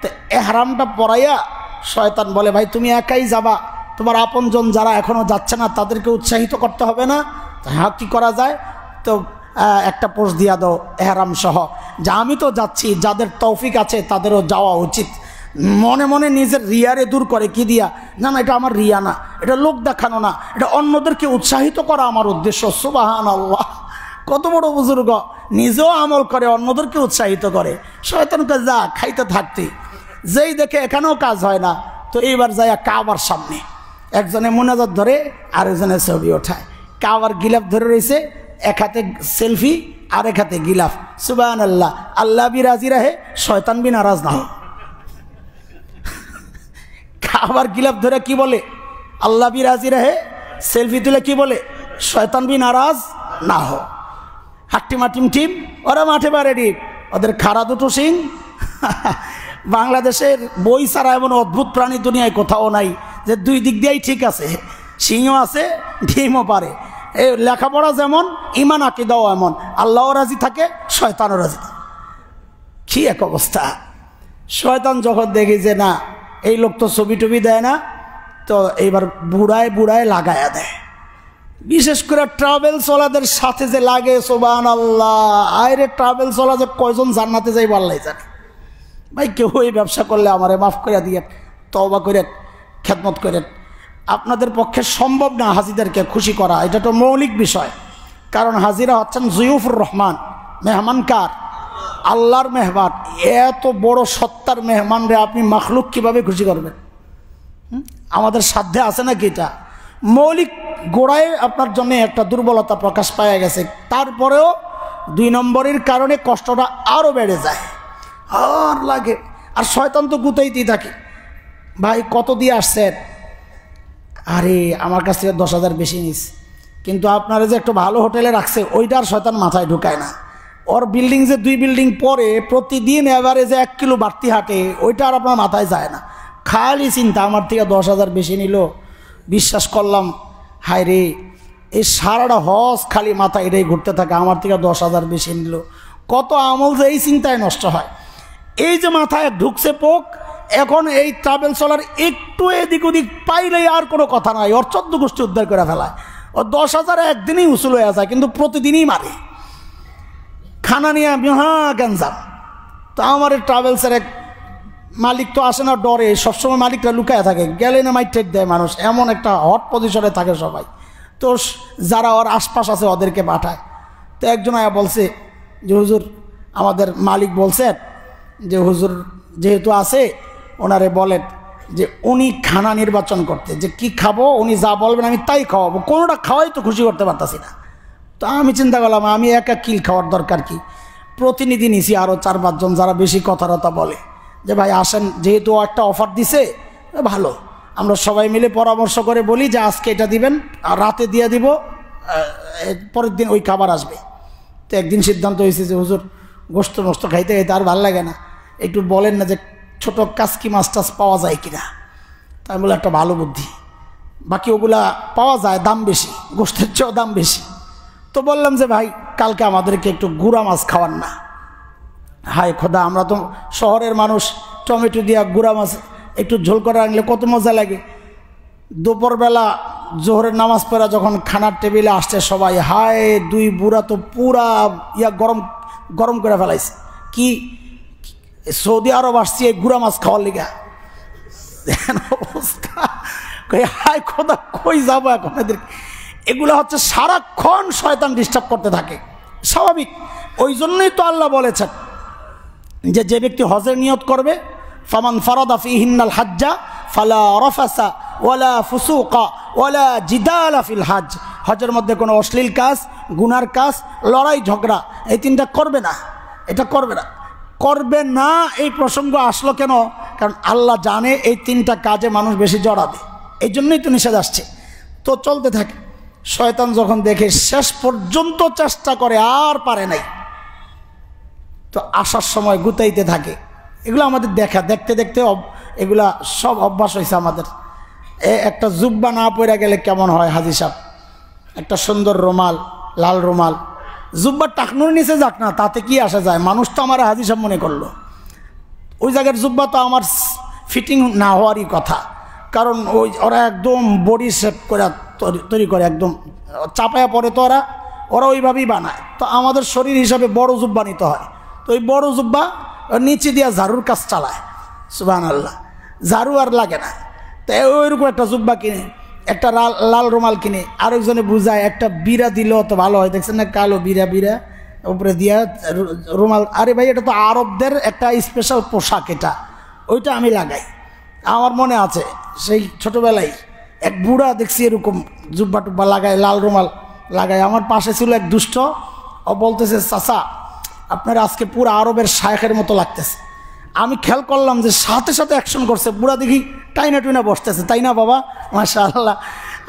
তো এহরামটা পরাইয়া শয়তান বলে ভাই তুমি একাই যাবা, তোমার আপনজন যারা এখনও যাচ্ছে না তাদেরকে উৎসাহিত করতে হবে না। হ্যাঁ, কী করা যায়, তো একটা পোস্ট দিয়া দাও এহরাম সহ, যে আমি তো যাচ্ছি, যাদের তৌফিক আছে তাদেরও যাওয়া উচিত। মনে মনে নিজের রিয়ারে দূর করে কি দিয়া, না না এটা আমার রিয়া না, এটা লোক দেখানো না, এটা অন্যদেরকে উৎসাহিত করা আমার উদ্দেশ্য। সুবহানাল্লাহ, কত বড় বুজুর্গ, নিজেও আমল করে অন্যদেরকে উৎসাহিত করে। শয়তানকে যা খাইতে থাকতে, যেই দেখে এখানেও কাজ হয় না, তো এইবার যায় কাবার সামনে, একজনে মুনাজাত ধরে আরেকজনে ছবি ওঠায়, কাবার গিলাফ ধরে রয়েছে, এক হাতে সেলফি আর এক হাতে গিলাফ। সুবহানাল্লাহ, আল্লাহ বি রাজি রাহে, শয়তান বি নারাজ না হয়। কাবার গিলাফ ধরে কি বলে, আল্লাহ বি রাজি রাহে, সেলফি তুলে কি বলে, শয়তান বি নারাজ না হো। হাট্টিমা টিম টিম, ওরা মাঠে পারে ডিপ, ওদের খাড়া দুটো সিং। বাংলাদেশের বই ছাড়া এমন অদ্ভুত প্রাণী দুনিয়ায় কোথাও নাই যে দুই দিক দিয়েই ঠিক আছে, সিংও আছে ডিমও পারে। এই লেখাপড়া যেমন, ইমান আকিদাও এমন, আল্লাহও রাজি থাকে, শয়তানও রাজি থাকে। কি এক অবস্থা। শয়তান যখন দেখি যে না এই লোক তো ছবি টবি দেয় না, তো এইবার বুড়ায় বুড়ায় লাগায়া দেয়। বিশেষ করে ট্রাভেলস ওয়ালাদের সাথে যে লাগে, সুবহানাল্লাহ, আরে ট্রাভেলস ওয়ালা যে কয়জন জান্নাতে যাই আল্লাহ জানে। ভাই কেউ এই ব্যবসা করলে আমারে মাফ করে দিয়ে, তওবা করে খেদমত করেন। আপনাদের পক্ষে সম্ভব না হাজিদেরকে খুশি করা, এটা তো মৌলিক বিষয়। কারণ হাজিরা হচ্ছেন জুয়ুফুর রহমান, মেহমান কার? আল্লাহর মেহমান। এত বড় সত্তার মেহমান রে আপনি মাখলুক কিভাবে খুশি করবেন? আমাদের সাধ্যে আছে নাকি? এটা মৌলিক গোড়ায় আপনার জন্য একটা দুর্বলতা প্রকাশ পাওয়া গেছে, তারপরেও 2 নম্বরের কারণে কষ্টটা আরও বেড়ে যায়, আর লাগে। আর শয়তান তো গুতাইতেই থাকে, ভাই কত দিয়ে আসছেন? আরে আমার কাছ থেকে 10,000 বেশি নিস, কিন্তু আপনারা যে একটু ভালো হোটেলে রাখছে ওইটার শয়তান মাথায় ঢুকায় না। ওর বিল্ডিং যে 2 বিল্ডিং পরে প্রতিদিন এভারেজে 1 কিলো বাড়তি হাঁটে, ওইটা আর আপনার মাথায় যায় না। খালি চিন্তা আমার থেকে 10,000 বেশি নিল, বিশ্বাস করলাম হায় রে, এই সারাটা হজ খালি মাথা এটাই ঘুরতে থাকে, আমার থেকে 10,000 বেশি নিল। কত আমল যে এই চিন্তায় নষ্ট হয়। এই যে মাথায় ঢুকছে পোক, এখন এই ট্রাভেল চলার একটু এদিক ওদিক পাইলেই আর কোনো কথা নাই, ওর 14 গোষ্ঠী উদ্ধার করে ফেলায়। ও 10,000 একদিনই উসুল হয়ে যায়, কিন্তু প্রতিদিনই মারে। খানা নিয়ে গ্যাঞ্জাম। তো আমার এই ট্রাভেলসের এক মালিক তো আসে না, ডরে, সবসময় মালিকটা লুকায় থাকে, গেলে না মাইট টেট দেয় মানুষ, এমন একটা হট পজিশনে থাকে সবাই। তো যারা ওর আশপাশ আছে ওদেরকে পাঠায়। তো একজন আয়া বলছে যে হুজুর আমাদের মালিক বলছেন যে হুজুর যেহেতু আছে ওনারে বলেন যে উনি খানা নির্বাচন করতে, যে কি খাবো উনি যা বলবেন আমি তাই খাওয়াবো, কোনোটা খাওয়াই তো খুশি করতে পারতাছি না। তো আমি চিন্তা করলাম আমি একা কিল খাওয়ার দরকার কি, প্রতিনিধি নিছি আরও 4-5 জন যারা বেশি কথাবার্তা বলে, যে ভাই আসেন, যেহেতু একটা অফার দিছে ভালো, আমরা সবাই মিলে পরামর্শ করে বলি যে আজকে এটা দিবেন আর রাতে দিয়ে দিব, পরের দিন ওই খাবার আসবে। তো একদিন সিদ্ধান্ত হয়েছে যে হুজুর গোস্ত মোস্ত খাইতে খাইতে আর ভালো লাগে না, একটু বলেন না যে ছোটো কাসকি মাছ টাছ পাওয়া যায় কিনা। তাই বলে একটা ভালো বুদ্ধি, বাকি ওগুলা পাওয়া যায়, দাম বেশি, গোস্তের চেয়েও দাম বেশি। তো বললাম যে ভাই কালকে আমাদেরকে একটু গুড়া মাছ খাওয়ান না। হায় খোদা, আমরা তো শহরের মানুষ, টমেটো দিয়া গুড়া মাছ একটু ঝোল করে আনলে কত মজা লাগে। দুপুরবেলা জোহরের নামাজ পড়া যখন খানার টেবিলে আসছে সবাই, হায় 2 বুড়া তো পুরা গরম গরম করে ফেলাইছে। কি সৌদি আরব আসছি এই গুড়া মাছ খাওয়ার লিগা, দেখেন অবস্থা। হায় খোদা, কই যাবো এখন এদের। এগুলো হচ্ছে সারাক্ষণ শয়তান ডিস্টার্ব করতে থাকে, স্বাভাবিক। ওই জন্যই তো আল্লাহ বলেছেন যে যে ব্যক্তি হজের নিয়ত করবে, ফামান ফারাদা ফিহিন্নাল হাজ্জা ফালা রাফাসা ওয়ালা ফুসুকা ওয়ালা জিদালা ফিল হজ। হজের মধ্যে কোনো অশ্লীল কাজ, গুনার কাজ, লড়াই ঝগড়া এই 3টা করবে না, এটা করবে না। করবে না এই প্রসঙ্গ আসলো কেন? কারণ আল্লাহ জানে এই 3টা কাজে মানুষ বেশি জড়াবে, এই জন্যই তো নিষেধ আসছে। তো চলতে থাকে। শয়তান যখন দেখে শেষ পর্যন্ত চেষ্টা করে আর পারে নাই, তো আসার সময় গুতাইতে থাকে। এগুলো আমাদের দেখতে দেখতে এগুলা সব অভ্যাস হয়েছে আমাদের। একটা জুব্বা না পরে গেলে কেমন হয় হাজি সাহেব, একটা সুন্দর রুমাল, লাল রুমাল, জুব্বার টাকনুর নিচে যাক না, তাতে কি আসা যায়? মানুষ তো আমার হাজি সাহেব মনে করলো। ওই জায়গার জুব্বা তো আমার ফিটিং না হওয়ারই কথা, কারণ ওরা একদম বডি শেপ করে তৈরি করে, একদম চাপায়া পরে তো ওরা ওইভাবেই বানায়। তো আমাদের শরীর হিসাবে বড় জুব্বা নিতে হয়। তো ওই বড় জুব্বা নিচে দিয়া ঝাড়ুর কাজ চালায়, সুবহানাল্লাহ, ঝাড়ু আর লাগে না। তো ওইরকম একটা জুব্বা কিনে, একটা লাল রুমাল কিনে, আরেকজনে বুঝায় একটা বিড়া দিলেও তো ভালো হয়, দেখছেন না, কালো বিড়া উপরে দিয়া রুমাল। আরে ভাই এটা তো আরবদের একটা স্পেশাল পোশাক, এটা ওইটা আমি লাগাই। আমার মনে আছে সেই ছোটোবেলায় এক বুড়া দেখছি এরকম জুব্বা টুব্বা লাগায়, লাল রুমাল লাগায়। আমার পাশে ছিল এক দুষ্ট, ও বলতেছে চাচা আপনার আজকে পুরো আরবের শায়েখের মতো লাগতেছে। আমি খেয়াল করলাম যে সাথে সাথে অ্যাকশন করছে, বুড়া দেখি টাইনা টুইনা বসতেছে, তাই না বাবা, মাশাআল্লাহ।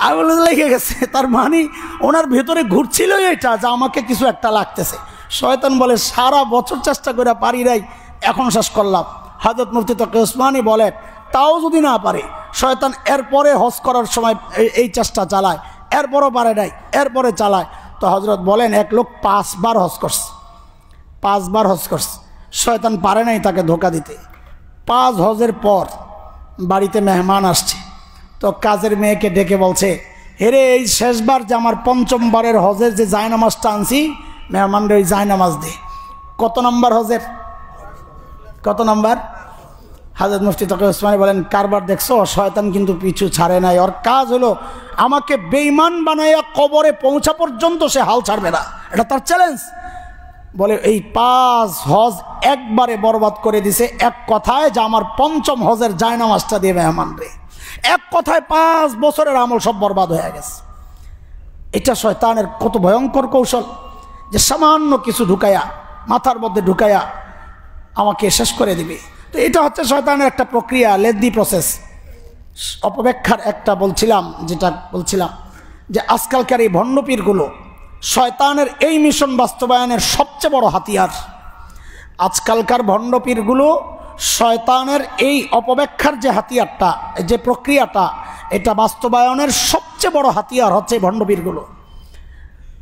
আমি বলে লেগে গেছে, তার মানে ওনার ভেতরে ঘুরছিল এটা যে আমাকে কিছু একটা লাগতেছে। শয়তান বলে সারা বছর চেষ্টা করে পারি নাই, এখন শেষ করলাম। হযরত মুফতি তকি উসমানী বলে তাও যদি না পারে, শয়তান এরপরে হজ করার সময় এই চেষ্টা চালায়, এরপরও পারে নাই, এরপরে চালায়। তো হজরত বলেন এক লোক 5 বার হজ করছে, 5 বার হজ করছে, শয়তান পারে নাই তাকে ধোকা দিতে। 5 হজের পর বাড়িতে মেহমান আসছে, তো কাজের মেয়েকে ডেকে বলছে, হেরে এই শেষবার যে আমার 5ম বারের হজের যে জায়নামাজটা আনছি, মেহমানদের ওই জায়নামাজ দে। কত নম্বর হজের, কত নম্বর? হযরত মুফতি তকি উসমানী বলেন কারবার দেখছো, শয়তান কিন্তু পিছু ছাড়ে নাই। ওর কাজ হলো আমাকে বেঈমান বানাইয়া কবরে পৌঁছা পর্যন্ত সে হাল ছাড়বে না, এটা তার চ্যালেঞ্জ। বলে এই 5 হজ একবারে বরবাদ করে দিছে, এক কথায় যে আমার 5ম হজের জায়নামাজটা দিয়ে মেহমান রে, এক কথায় 5 বছরের আমল সব বরবাদ হয়ে গেছে। এটা শয়তানের কত ভয়ঙ্কর কৌশল, যে সামান্য কিছু ঢুকায়া, মাথার মধ্যে ঢুকায়া আমাকে শেষ করে দিবে। তো এটা হচ্ছে শয়তানের একটা প্রক্রিয়া, লেন্দি প্রসেস। অপব্যাখ্যার একটা যেটা বলছিলাম যে আজকালকার এই ভণ্ডপীরগুলো শয়তানের এই মিশন বাস্তবায়নের সবচেয়ে বড় হাতিয়ার। আজকালকার ভণ্ডপীরগুলো শয়তানের এই অপব্যাখ্যার যে হাতিয়ারটা, যে প্রক্রিয়াটা, এটা বাস্তবায়নের সবচেয়ে বড় হাতিয়ার হচ্ছে এই ভণ্ডপীরগুলো।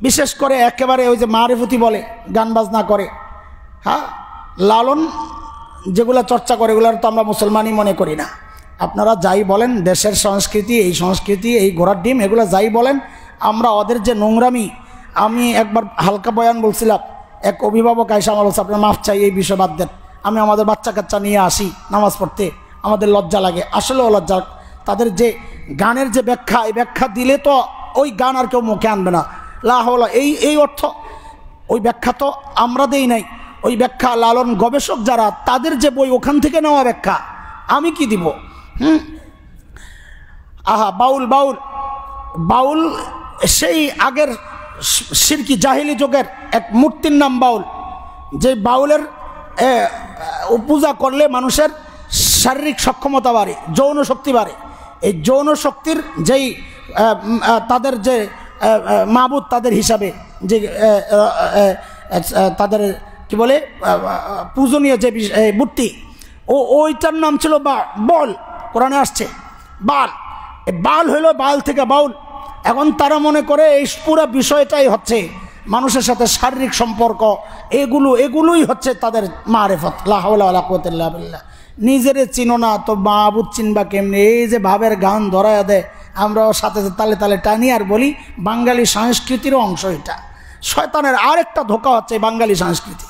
বিশেষ করে একেবারে ওই যে মারিফতি বলে, গান বাজনা করে, হ্যাঁ, লালন যেগুলো চর্চা করে, এগুলোর তো আমরা মুসলমানই মনে করি না। আপনারা যাই বলেন, দেশের সংস্কৃতি, এই সংস্কৃতি, এই ঘোড়ার ডিম, এগুলো যাই বলেন, আমরা ওদের যে নোংরামি। আমি একবার হালকা বয়ান বলছিলাম, এক অভিভাবক আইসা আমার বলছে আপনার মাফ চাই, এই বিষয় বাদ দেন। আমি আমাদের বাচ্চা কাচ্চা নিয়ে আসি নামাজ পড়তে, আমাদের লজ্জা লাগে, আসলেও লজ্জা। তাদের যে গানের যে ব্যাখ্যা, এই ব্যাখ্যা দিলে তো ওই গান আর কেউ মুখে আনবে না। লা হাওলা এই অর্থ, ওই ব্যাখ্যা তো আমরা দেই নাই, ওই ব্যাখ্যা লালন গবেষক যারা তাদের যে বই ওখান থেকে নেওয়া ব্যাখ্যা, আমি কি দিব? আহা, বাউল বাউল বাউল সেই আগের শিরকি জাহিলি যুগের এক মূর্তির নাম বাউল, যে বাউলের পূজা করলে মানুষের শারীরিক সক্ষমতা বাড়ে, যৌন শক্তি বাড়ে। এই যৌন শক্তির যেই তাদের যে মাবুদ তাদের হিসাবে যে তাদের কি বলে পূজনীয় যে মূর্তি, ওইটার নাম ছিল বল, কোরআনে আসছে বাল। বাল হইল বাল থেকে বাউল। এখন তারা মনে করে এই পুরো বিষয়টাই হচ্ছে মানুষের সাথে শারীরিক সম্পর্ক, এগুলোই হচ্ছে তাদের মারেফত। লা হাওলা ওয়ালা কুওয়াতা ইল্লা বিল্লাহ। নিজেরে চিনো না তো মাবুদ চিনবা কেমনি? এই যে ভাবের গান ধরায়া দেয়, আমরাও সাথে তালে তালে টানি আর বলি বাঙালি সংস্কৃতিরও অংশ এটা। শয়তানের আরেকটা ধোঁকা হচ্ছে বাঙালি সংস্কৃতি।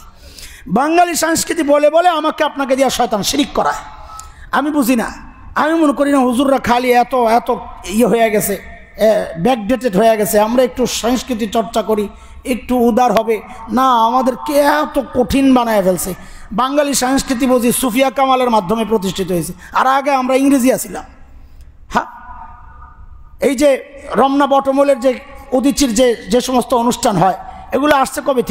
বাঙালি সংস্কৃতি বলে বলে আমাকে আপনাকে দিয়ে শয়তান শিরিক করায়। আমি বুঝি না, আমি মনে করি না হুজুররা খালি এত এত হয়ে গেছে, ব্যাকডেটেড হয়ে গেছে, আমরা একটু সংস্কৃতি চর্চা করি, একটু উদার হবে না, আমাদেরকে এত কঠিন বানায় ফেলছে। বাঙালি সংস্কৃতি বুঝি সুফিয়া কামালের মাধ্যমে প্রতিষ্ঠিত হয়েছে, আর আগে আমরা ইংরেজি আছিলাম। হ্যাঁ, এই যে রমনা বটমূলের যে উদীচির যে সমস্ত অনুষ্ঠান হয়, এগুলো আসছে কবে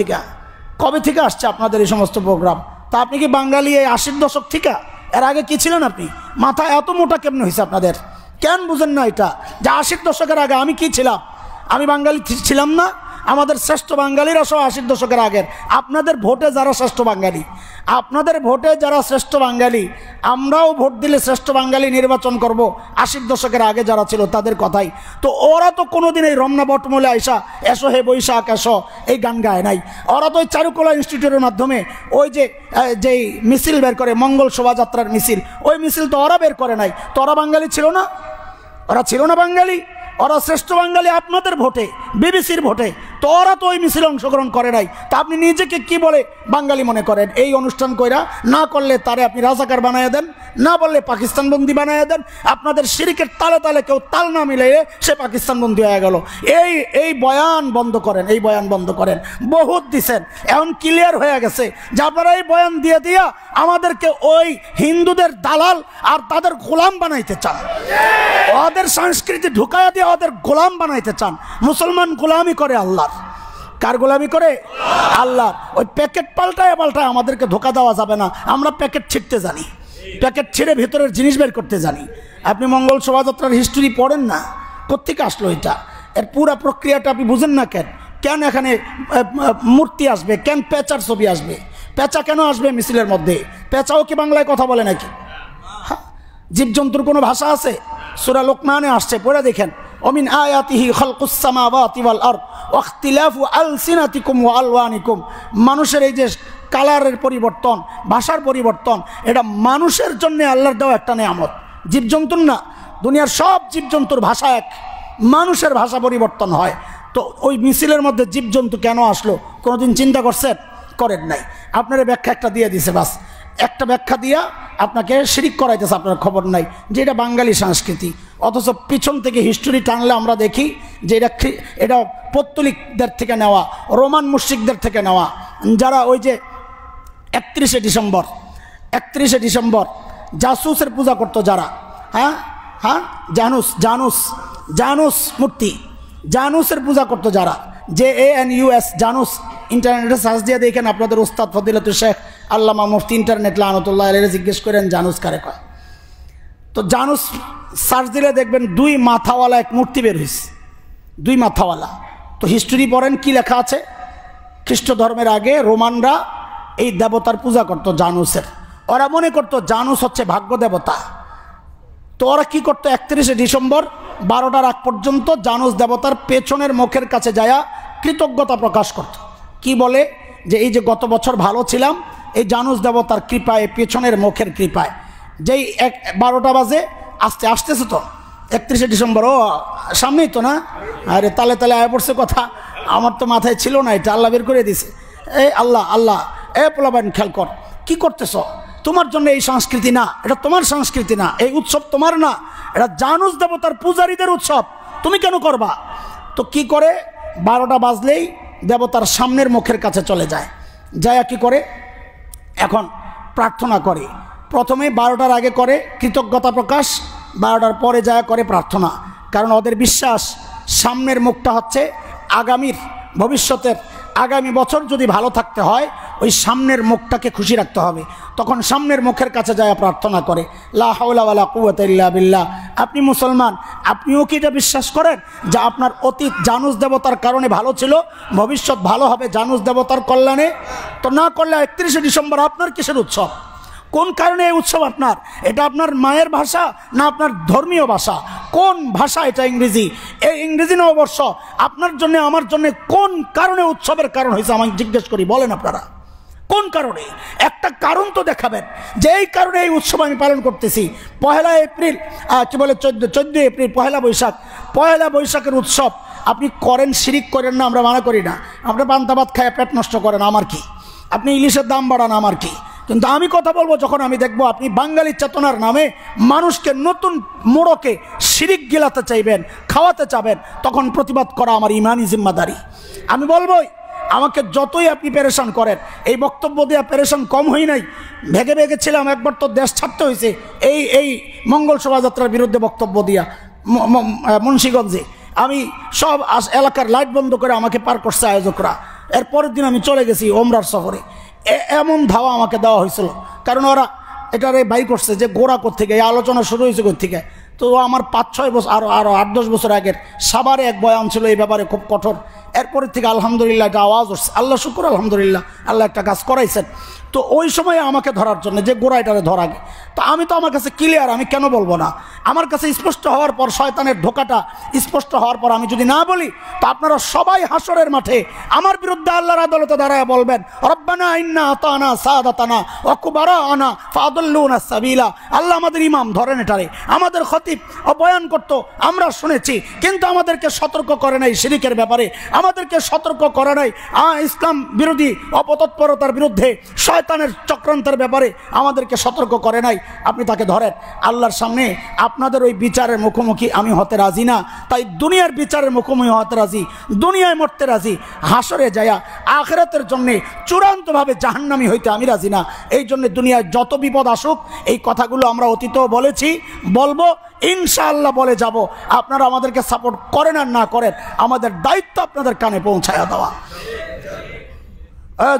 থেকে আসছে আপনাদের এই সমস্ত প্রোগ্রাম? তা আপনি কি বাঙালি এই 80-র দশক থেকে? এর আগে কি ছিলেন আপনি? মাথা এত মোটা কেমন হয়েছে আপনাদের? কেন বুঝেন না এটা যে 80-র দশকের আগে আমি কি ছিলাম? আমি বাঙালি ছিলাম না? আমাদের শ্রেষ্ঠ বাঙালিরা সব 80-র দশকের আগের। আপনাদের ভোটে যারা শ্রেষ্ঠ বাঙালি, আপনাদের ভোটে যারা শ্রেষ্ঠ বাঙালি, আমরাও ভোট দিলে শ্রেষ্ঠ বাঙালি নির্বাচন করব 80-র দশকের আগে যারা ছিল তাদের কথাই তো। ওরা তো কোনোদিন এই রমনা বটমূলে আইসা এসো হে বৈশাখ এসো এই গান গায় নাই। ওরা তো ওই চারুকলা ইনস্টিটিউটের মাধ্যমে ওই যেই মিছিল বের করে, মঙ্গল শোভাযাত্রার মিছিল, ওই মিছিল তো ওরা বের করে নাই। তো ওরা বাঙালি ছিল না? ওরা ছিল না বাঙালি? ওরা শ্রেষ্ঠ বাঙালি আপনাদের ভোটে, বিবিসির ভোটে, তো ওরা তো ওই মিছিলে অংশগ্রহণ করে নাই। তা আপনি নিজেকে কি বলে বাঙালি মনে করেন? এই অনুষ্ঠান কইরা না করলে তারে আপনি রাজাকার বানাইয়া দেন, না বললে পাকিস্তান বন্দী বানাইয়া দেন। আপনাদের শিরিকের তালে তালে কেউ তাল না মিলাইয়ে সে পাকিস্তান বন্দী হয়ে গেল। এই বয়ান বন্ধ করেন, এই বয়ান বন্ধ করেন। বহুত দিছেন, এখন ক্লিয়ার হয়ে গেছে যে আপনারা এই বয়ান দিয়ে দিয়া আমাদেরকে ওই হিন্দুদের দালাল আর তাদের গোলাম বানাইতে চান, ওদের সংস্কৃতি ঢুকাইয়া দিয়ে ওদের গোলাম বানাইতে চান। মুসলমান গোলামি করে আল্লাহর। কার গোলামি করে? আল্লাহ। ওই প্যাকেট পাল্টায় আমাদেরকে ধোকা দেওয়া যাবে না। আমরা প্যাকেট ছিঁড়তে জানি, প্যাকেট ছিঁড়ে ভেতরের জিনিস বের করতে জানি। আপনি মঙ্গল শোভাযাত্রার হিস্ট্রি পড়েন না? কোত্থেকে আসলো এটা? এর পুরো প্রক্রিয়াটা আপনি বুঝেন না কেন? কেন এখানে মূর্তি আসবে? কেন পেঁচার ছবি আসবে? পেঁচা কেন আসবে মিছিলের মধ্যে? পেঁচাও কি বাংলায় কথা বলে নাকি? জীবজন্তুর কোনো ভাষা আছে? সূরা লোকমানে আসছে, পড়ে দেখেন। ওমিন আয়াতিহি খালকুস সামাওয়াতি ওয়াল আরদ ওয়া ইখতিলাফু আলসিনাতিকুম ওয়া আলওয়ানিকুম। মানুষের এই যে কালারের পরিবর্তন, ভাষার পরিবর্তন, এটা মানুষের জন্য আল্লাহর দেওয়া একটা নেয়ামত, জীবজন্তুর না। দুনিয়ার সব জীবজন্তুর ভাষা এক, মানুষের ভাষা পরিবর্তন হয়। তো ওই মিছিলের মধ্যে জীবজন্তু কেন আসলো কোনোদিন চিন্তা করছেন? করেন নাই। আপনার ব্যাখ্যা একটা দিয়ে দিছে, বাস একটা ব্যাখ্যা দিয়া আপনাকে শিরিক করাইতেছে, আপনার খবর নাই যে এটা বাঙালি সংস্কৃতি। অথচ পিছন থেকে হিস্টোরি টানলে আমরা দেখি যে এটা পৌত্তলিকদের থেকে নেওয়া, রোমান মুশরিকদের থেকে নেওয়া, যারা ওই যে 31শে ডিসেম্বর জাসুসের পূজা করতো যারা, জানুস মূর্তি, জানুসের পূজা করতো যারা, JANUS, জানুস। ইন্টারনেটে সার্চ দিয়ে দেখেন, আপনাদের উস্তাদ ফদিলাতুল শেখ আল্লামা মুফতি ইন্টারনেট লানতুল্লাহ আলাইহি জিজ্ঞেস করেন জানুস কারে কয়। তো জানুস সার্চ দিলে দেখবেন 2 মাথাওয়ালা এক মূর্তি বের হয়েছে, 2 মাথাওয়ালা। তো হিস্টোরি পড়েন কি লেখা আছে? খ্রিস্ট ধর্মের আগে রোমানরা এই দেবতার পূজা করতো, জানুসের। ওরা মনে করতো জানুস হচ্ছে ভাগ্য দেবতা। তো ওরা কী করতো? 31শে ডিসেম্বর 12টার আগ পর্যন্ত জানুস দেবতার পেছনের মুখের কাছে যায়া কৃতজ্ঞতা প্রকাশ করত। কি বলে? যে এই যে গত বছর ভালো ছিলাম এই জানুস দেবতার কৃপায়, পেছনের মুখের কৃপায়। যেই 12টা বাজে আসতেছে তো 31শে ডিসেম্বর, ও সামনেই তো না, আরে তালে তালে আয় পড়ছে কথা, আমার তো মাথায় ছিল না, এটা আল্লাহ বের করে দিছে। এই আল্লাহ পোলাবান খেয়াল কর, কি করতেছ? তোমার জন্য এই সংস্কৃতি না, এটা তোমার সংস্কৃতি না, এই উৎসব তোমার না, এটা জানুস দেবতার পূজারীদের উৎসব, তুমি কেন করবা? তো কি করে 12টা বাজলেই দেবতার সামনের মুখের কাছে চলে যায়, যায় কি করে এখন প্রার্থনা করে। প্রথমে 12টার আগে করে কৃতজ্ঞতা প্রকাশ, 12টার পরে যায় করে প্রার্থনা। কারণ ওদের বিশ্বাস সামনের মুখটা হচ্ছে আগামীর ভবিষ্যতের, আগামী বছর যদি ভালো থাকতে হয় ওই সামনের মুখটাকে খুশি রাখতে হবে। তখন সামনের মুখের কাছে যায় প্রার্থনা করে, লা হাওলা ওয়ালা কুওয়াতা ইল্লা বিল্লাহ। আপনি মুসলমান, আপনিও কি এটা বিশ্বাস করেন যে আপনার অতীত জানুস দেবতার কারণে ভালো ছিল, ভবিষ্যৎ ভালো হবে জানুস দেবতার কল্যাণে? তো না করলে 31শে ডিসেম্বর আপনার কিসের উৎসব? কোন কারণে এই উৎসব আপনার? এটা আপনার মায়ের ভাষা না আপনার ধর্মীয় ভাষা? কোন ভাষা এটা? ইংরেজি। এই ইংরেজি নববর্ষ আপনার জন্য আমার জন্য কোন কারণে উৎসবের কারণ হয়েছে আমাকে জিজ্ঞেস করি, বলেন আপনারা কোন কারণে? একটা কারণ তো দেখাবেন যে এই কারণে এই উৎসব আমি পালন করতেছি। 1 এপ্রিল কি বলে 14 এপ্রিল পয়লা বৈশাখ, পয়লা বৈশাখের উৎসব আপনি করেন, শিরিক করেন না, আমরা মানা করি না। আপনি পান্তা ভাত খায় পেট নষ্ট করেন, আমার কি? আপনি ইলিশের দাম বাড়ান, আমার কি? কিন্তু আমি কথা বলবো যখন আমি দেখবো আপনি বাঙালি চেতনার নামে মানুষকে নতুন মোড়কে শিরিক গিলাতে চাইবেন, খাওয়াতে চাবেন, তখন প্রতিবাদ করা আমার ইমানি জিম্মাদারি। আমি বলবোই আমাকে যতই আপনি পেরেশান করেন, এই বক্তব্য দিয়ে পেরেশান কম হই নাই। ভেগে ভেগেছিলাম, একবার তো দেশ ছাড়তে হয়েছে এই মঙ্গল শোভাযাত্রার বিরুদ্ধে বক্তব্য দিয়া মুন্সিগঞ্জে। আমি সব এলাকার লাইট বন্ধ করে আমাকে পার করছে আয়োজকরা। এর পরের দিন আমি চলে গেছি ওমরার সফরে। এমন ধাওয়া আমাকে দেওয়া হয়েছিল, কারণ ওরা এটারে বাই করছে যে গোড়া কোত্থেকে, এই আলোচনা শুরু হয়েছে কোত্থেকে। তো আমার 5-6 বছর আরও 8-10 বছর আগের সাভারে এক বয়ান ছিল এই ব্যাপারে খুব কঠোর। এরপরের থেকে আলহামদুলিল্লাহ একটা আওয়াজ হচ্ছে, আল্লাহ শুকুর আলহামদুলিল্লাহ, আল্লাহ একটা কাজ করাইছেন। তো ওই সময় আমাকে ধরার জন্য যে গোড়া এটারে ধরা গে, তো আমি তো আমার কাছে ক্লিয়ার, আমি কেন বলবো না? আমার কাছে স্পষ্ট হওয়ার পর, শয়তানের ধোকাটা স্পষ্ট হওয়ার পর আমি যদি না বলি, তো আপনারা সবাই হাসরের মাঠে আমার বিরুদ্ধে আল্লাহর আদালতে দাঁড়ায় বলবেন, রব্বানা ইন্না আতানা সাদাতানা ওয়া কুবারানা ফাআদাল্লুনা সাবিলা। আল্লাহ আমাদের ইমাম ধরেন এটারে, আমাদের খতিব বয়ান করতো, আমরা শুনেছি, কিন্তু আমাদেরকে সতর্ক করে নাই শিরিকের ব্যাপারে, আমাদেরকে সতর্ক করে নাই ইসলাম বিরোধী অপতৎপরতার বিরুদ্ধে, শয়তানের চক্রান্তের ব্যাপারে আমাদেরকে সতর্ক করে নাই। আপনি তাকে ধরেন। আল্লাহর সামনে আপনাদের ওই বিচারের মুখোমুখি আমি হতে রাজি না, তাই দুনিয়ার বিচারের মুখোমুখি হতে রাজি, দুনিয়ায় মরতে রাজি, হাসরে যায়া আখিরাতের জন্যে চূড়ান্তভাবে জাহান্নামী হইতে আমি রাজি না। এই জন্য দুনিয়ায় যত বিপদ আসুক, এই কথাগুলো আমরা অতীতেও বলেছি, বলবো, ইনশাআল্লাহ বলে যাব। আপনারা আমাদেরকে সাপোর্ট করেন আর না করেন, আমাদের দায়িত্ব আপনাদের কানে পৌঁছায়া দেওয়া।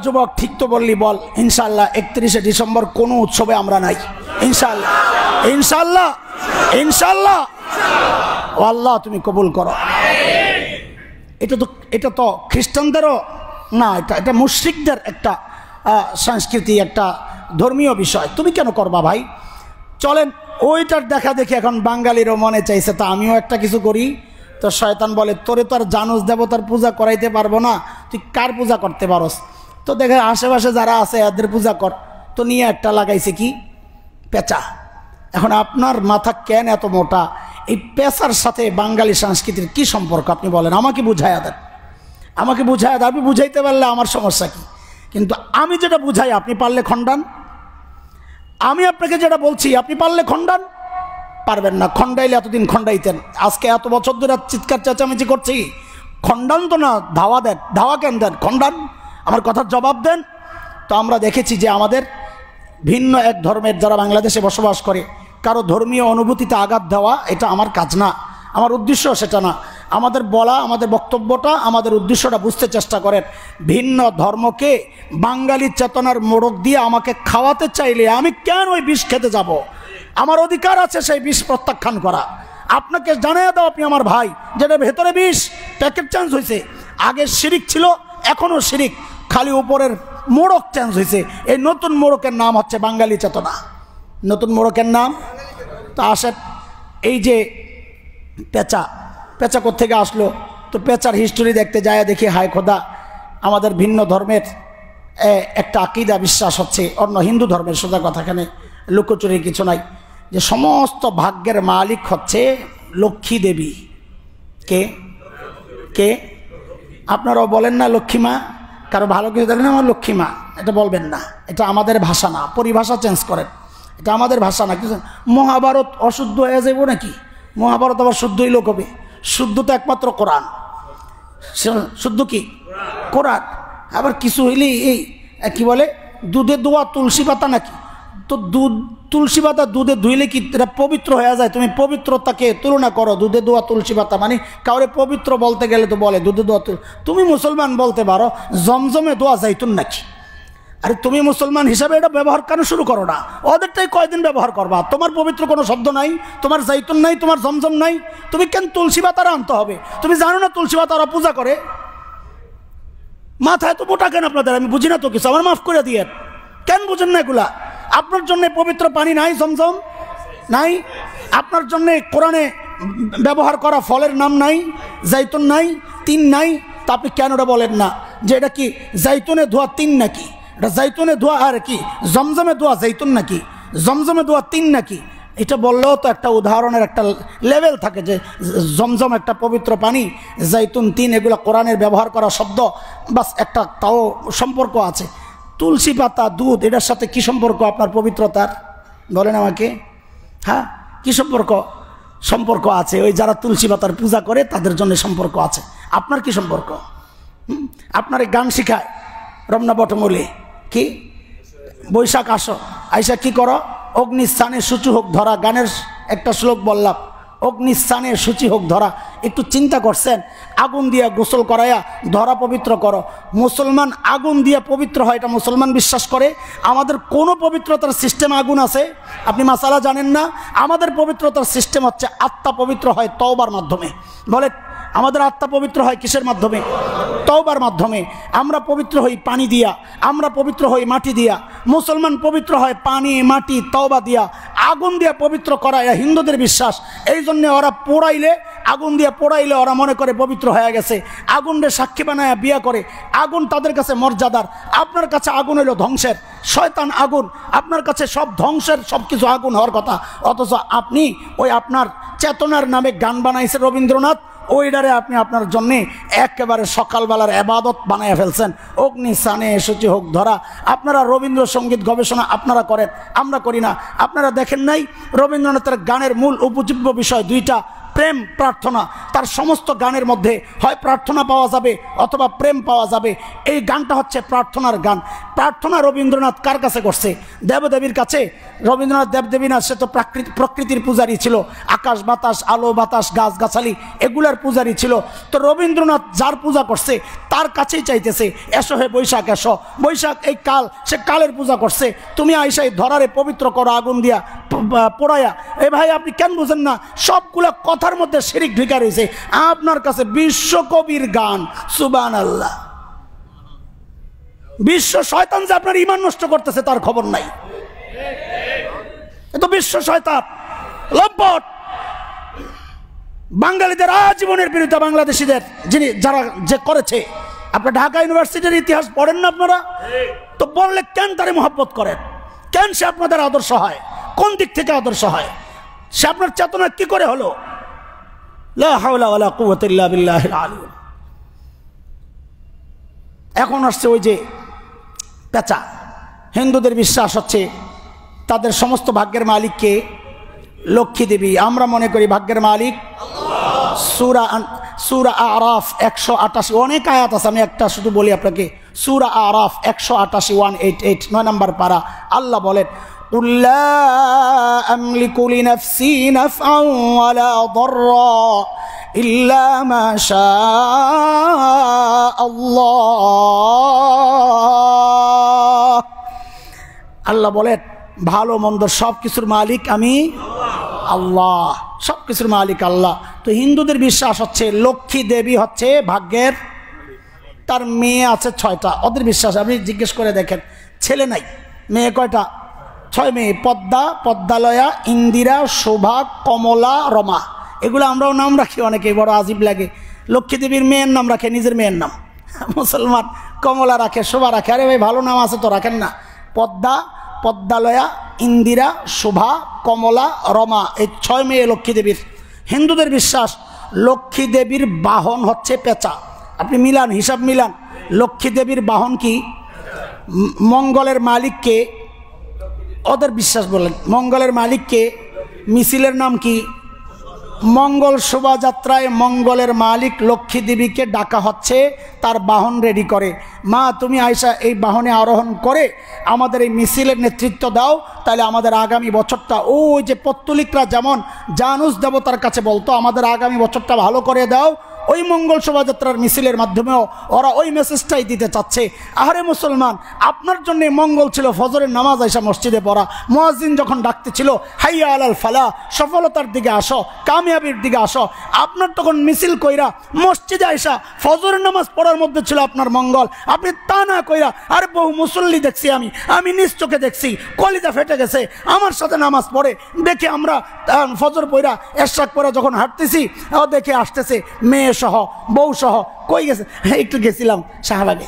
যুবক, ঠিক তো বললি, বল। ইনশাআল্লাহ 31শে ডিসেম্বর কোনো উৎসবে আমরা নাই, ইনশাআল্লাহ, ইনশাআল্লাহ, ইনশাআল্লাহ। ও আল্লাহ তুমি কবুল করো। এটা তো খ্রিস্টানদেরও না, এটা মুশরিকদের একটা সংস্কৃতি, একটা ধর্মীয় বিষয়। তুমি কেন করবা ভাই? চলেন ওইটার দেখা দেখি এখন বাঙালিরও মনে চাইছে, তা আমিও একটা কিছু করি। তো শয়তান বলে, তোরে তো আর জানুস দেবতার পূজা করাইতে পারবো না, তুই কার পূজা করতে পারস? তো দেখে আশেপাশে যারা আছে এদের পূজা কর। তো নিয়ে একটা লাগাইছে কি, পেঁচা। এখন আপনার মাথা কেন এত মোটা? এই পেঁচার সাথে বাঙালি সংস্কৃতির কি সম্পর্ক আপনি বলেন? আমাকে বুঝাইয়া দেন, আমাকে বুঝাইয়া দেন। আপনি বুঝাইতে পারলে আমার সমস্যা কি? কিন্তু আমি যেটা বুঝাই আপনি পারলে খণ্ডান, আমি আপনাকে যেটা বলছি আপনি পারলে খণ্ডান। পারবেন না, খণ্ডাইলে এতদিন খণ্ডাইতেন। আজকে এত বছর ধরে চিৎকার চেঁচামেচি করছি, খণ্ডান তো না, ধাওয়া দেন। ধাওয়া কেন দেন? খণ্ডান, আমার কথার জবাব দেন। তো আমরা দেখেছি যে আমাদের ভিন্ন এক ধর্মের যারা বাংলাদেশে বসবাস করে, কারো ধর্মীয় অনুভূতিতে আঘাত দেওয়া এটা আমার কাজ না, আমার উদ্দেশ্য সেটা না। আমাদের বলা, আমাদের বক্তব্যটা, আমাদের উদ্দেশ্যটা বুঝতে চেষ্টা করেন। ভিন্ন ধর্মকে বাঙালি চেতনার মোড়ক দিয়ে আমাকে খাওয়াতে চাইলে আমি কেন ওই বিষ খেতে যাব? আমার অধিকার আছে সেই বিষ প্রত্যাখ্যান করা। আপনাকে জানিয়ে দাও, আপনি আমার ভাই, যেটা ভেতরে বিষ, প্যাকেট চেঞ্জ হয়েছে। আগে শিরিক ছিল, এখনও শিরিক, খালি উপরের মোড়ক চেঞ্জ হয়েছে। এই নতুন মোড়কের নাম হচ্ছে বাঙালি চেতনা। নতুন মোড়কের নাম তো আসেন, এই যে পেঁচা, পেঁচা কোত্থেকে আসলো? তো পেঁচার হিস্টোরি দেখতে যায় দেখি, হায় খোদা, আমাদের ভিন্ন ধর্মের একটা আকিদা বিশ্বাস হচ্ছে, অন্য হিন্দু ধর্মের, সোজা কথা, এখানে লুকোচুরি কিছু নাই, যে সমস্ত ভাগ্যের মালিক হচ্ছে লক্ষ্মী দেবী। কে কে? আপনারাও বলেন না লক্ষ্মী মা? কারো ভালো কিছু দেখেন আমার লক্ষ্মী মা, এটা বলবেন না, এটা আমাদের ভাষা না, পরিভাষা চেঞ্জ করেন, এটা আমাদের ভাষা না। কিছু মহাভারত অশুদ্ধ হয়ে যাবো নাকি? মহাভারত আবার শুদ্ধ হইল কবে? শুদ্ধ তো একমাত্র কোরআন। শুদ্ধ কি কোরআন। আবার কিছু হইলে এই কি বলে দুধে দোয়া তুলসী পাতা নাকি, তো দুধ তুলসী পাতা দুধে ধুইলে কি এটা পবিত্র হয়ে যায়? তুমি পবিত্রতাকে তুলনা করো দুধে দোয়া তুলসী পাতা, মানে কাউরে পবিত্র বলতে গেলে তো বলে দুধে দোয়া তুমি মুসলমান বলতে পারো জমজমে দোয়া যাইতুন নাকি? আরে তুমি মুসলমান হিসাবে এটা ব্যবহার কেন শুরু করো না? ওদেরটাই কয়দিন ব্যবহার করবা? তোমার পবিত্র কোনো শব্দ নাই, তোমার জাইতুন নাই, তোমার জমজম নাই, তুমি কেন তুলসী পাতারা আনতে হবে? তুমি জানো না তুলসী পাতা ওরা পূজা করে? মাথায় তো মোটা কেন আপনাদের? আমি বুঝি না তো কিছু, আমার মাফ করে দিয়ে। কেন বুঝেন না এগুলা? আপনার জন্য পবিত্র পানি নাই, জমজম নাই, আপনার জন্য কোরআনে ব্যবহার করা ফলের নাম নাই, জাইতুন নাই, তিন নাই, তা আপনি কেন ওটা বলেন না যে এটা কি জাইতুনে ধোয়া তিন নাকি? এটা জাইতুনে ধোয়া আর কি জমজমে ধোয়া জাইতুন নাকি, জমজমে ধোয়া তিন নাকি? এটা বললেও তো একটা উদাহরণের একটা লেভেল থাকে যে জমজম একটা পবিত্র পানি, জাইতুন তিন, এগুলো কোরআনের ব্যবহার করা শব্দ, বাস একটা তাও সম্পর্ক আছে। তুলসী পাতা দুধ এটার সাথে কি সম্পর্ক আপনার পবিত্রতার? বলেন আমাকে। হ্যাঁ, কি সম্পর্ক? সম্পর্ক আছে, ওই যারা তুলসী পাতার পূজা করে তাদের জন্য সম্পর্ক আছে। আপনার কি সম্পর্ক? আপনার গান শিখায় রমনা বটমূলে কি বৈশাখ আসো আইসা কি করো? অগ্নিস্থানে সূচি হোক ধরা, গানের একটা শ্লোক বললাম, অগ্নিস্থানে সূচি হোক ধরা। একটু চিন্তা করছেন? আগুন দিয়ে গোসল করাইয়া ধরা পবিত্র করো। মুসলমান আগুন দিয়ে পবিত্র হয়, এটা মুসলমান বিশ্বাস করে। আমাদের কোনো পবিত্রতার সিস্টেম আগুন আছে? আপনি মাসালা জানেন না? আমাদের পবিত্রতার সিস্টেম হচ্ছে আত্মা পবিত্র হয় তওবার মাধ্যমে। বলে আমাদের আত্মা পবিত্র হয় কিসের মাধ্যমে? তওবার মাধ্যমে। আমরা পবিত্র হই পানি দিয়া, আমরা পবিত্র হই মাটি দিয়া। মুসলমান পবিত্র হয় পানি, মাটি, তওবা দিয়া। আগুন দিয়া পবিত্র করা এটা হিন্দুদের বিশ্বাস। এই জন্য ওরা পোড়াইলে, আগুন দিয়ে পোড়াইলে ওরা মনে করে পবিত্র হয়ে গেছে। আগুনরে সাক্ষী বানায় বিয়া করে। আগুন তাদের কাছে মর্যাদার। আপনার কাছে আগুন হইল ধ্বংসের, শয়তান আগুন। আপনার কাছে সব ধ্বংসের সব কিছু আগুন হওয়ার কথা, অথচ আপনি ওই আপনার চেতনার নামে গান বানাইছে রবীন্দ্রনাথ, ওইটারে আপনি আপনার জন্যে একেবারে সকালবেলার এবাদত বানায় ফেলছেন। অগ্নি সানে সূচি হোক ধরা। আপনারা রবীন্দ্রসঙ্গীত গবেষণা আপনারা করেন, আমরা করি না। আপনারা দেখেন নাই রবীন্দ্রনাথের গানের মূল উপজীব্য বিষয় দুইটা, প্রেম, প্রার্থনা। তার সমস্ত গানের মধ্যে হয় প্রার্থনা পাওয়া যাবে অথবা প্রেম পাওয়া যাবে। এই গানটা হচ্ছে প্রার্থনার গান। প্রার্থনা রবীন্দ্রনাথ কার কাছে করছে? দেবদেবীর কাছে। রবীন্দ্রনাথ দেবদেবী না, সে তো প্রকৃতির পূজারী ছিল। আকাশ বাতাস, আলো বাতাস, গাছ গাছালি এগুলার পূজারী ছিল। তো রবীন্দ্রনাথ যার পূজা করছে তার কাছেই চাইতেছে, এসো হে বৈশাখ এসো। বৈশাখ এই কাল, সে কালের পূজা করছে। তুমি আইসাই ধরারে পবিত্র করো আগুন দিয়া পোড়াইয়া। এ ভাই আপনি কেন বুঝেন না? সবগুলা কথার মধ্যে শিরিক ঢুকা রয়েছে। আপনার কাছে বিশ্বকবির গান, সুবহানাল্লাহ। বিশ্ব শয়তান যে আপনার ঈমান নষ্ট করতেছে তার খবর নাই। এ তো বিশ্ব শয়তান, লম্পট। বাঙালিদের আজীবনের বিরুদ্ধে বাংলাদেশিদের যারা যে করেছে। আপনার ঢাকা ইউনিভার্সিটির ইতিহাস পড়েন না আপনারা? তো বললে কেন তারে মহব্বত করেন? কেন সে আপনাদের আদর্শ হয়? কোন দিক থেকে আদর্শ হয়? সে আপনার চেতনা কি করে হলো? লা হাওলা ওয়ালা কুওয়াতা ইল্লা বিল্লাহিল আলিয়্যিল। এখন আসছে ওই যে পেঁচা। হিন্দুদের বিশ্বাস হচ্ছে তাদের সমস্ত ভাগ্যের মালিককে লক্ষ্মী দেবী। আমরা মনে করি ভাগ্যের মালিক সূরা আরাফ 188, অনেক আয়াত আছে, আমি একটা শুধু বলি আপনাকে। সূরা আরাফ 188, 188, 9 নম্বর পারা। আল্লাহ বলেন, কুল লা আমলিকু লিনাফসি নাফআন ওয়ালা দাররা ইল্লা মা শাআল্লাহ। আল্লাহ বলেন ভালো মন্দ সব কিছুর মালিক আমি আল্লাহ। সব কিছুর মালিক আল্লাহ। তো হিন্দুদের বিশ্বাস হচ্ছে লক্ষ্মী দেবী হচ্ছে ভাগ্যের, তার মেয়ে আছে 6টা। ওদের বিশ্বাস আপনি জিজ্ঞেস করে দেখেন, ছেলে নাই, মেয়ে কয়টা? 6 মেয়ে। পদ্মা, পদ্মালয়া, ইন্দিরা, শোভা, কমলা, রমা। এগুলো আমরাও নাম রাখি, অনেকে বড় আজীব লাগে। লক্ষ্মী দেবীর মেয়ের নাম রাখে নিজের মেয়ের নাম। মুসলমান কমলা রাখে, শোভা রাখে। আরে ভাই ভালো নাম আছে তো রাখেন না। পদ্মা, পদ্মালয়া, ইন্দিরা, শোভা, কমলা, রমা, এই 6 মেয়ে লক্ষ্মী দেবীর। হিন্দুদের বিশ্বাস লক্ষ্মী দেবীর বাহন হচ্ছে পেঁচা। আপনি মিলান, হিসাব মিলান। লক্ষ্মী দেবীর বাহন কি? মঙ্গলের মালিককে, ওদের বিশ্বাস বলেন মঙ্গলের মালিককে। মিছিলের নাম কি? মঙ্গল শোভাযাত্রায় মঙ্গলের মালিক লক্ষ্মী দেবীকে ডাকা হচ্ছে, তার বাহন রেডি করে। মা তুমি আয়সা এই বাহনে আরোহণ করে আমাদের এই মিছিলের নেতৃত্ব দাও, তাহলে আমাদের আগামী বছরটা ওই যে পত্তলিকরা যেমন জানুস দেবতার কাছে বলতো আমাদের আগামী বছরটা ভালো করে দাও, ওই মঙ্গল শোভাযাত্রার মিছিলের মাধ্যমেও ওরা ওই মেসেজটাই দিতে চাচ্ছে। আহারে মুসলমান, আপনার জন্য মঙ্গল ছিল ফজরের নামাজ আইসা মসজিদে পড়া, মুয়াজ্জিন যখন ডাকতেছিল হাইয়া আলাল ফালাহ, সফলতার দিকে আসো, কামিয়াবির দিকে আসো, আপনার তখন মিছিল কইরা মসজিদে আইসা ফজরের নামাজ পড়ার মধ্যে ছিল আপনার মঙ্গল। আপনি তা না কইরা আরে বহু মুসল্লি দেখছি, আমি নিজ চোখে দেখছি, কলিজা ফেটে গেছে, আমার সাথে নামাজ পড়ে দেখে আমরা ফজর পড়া এশরাক পড়া যখন হাঁটতেছি ও দেখে আসতেছে মেয়ে সহ বউ সহ, কই গেছে একটু গেছিলাম শাহবাগে।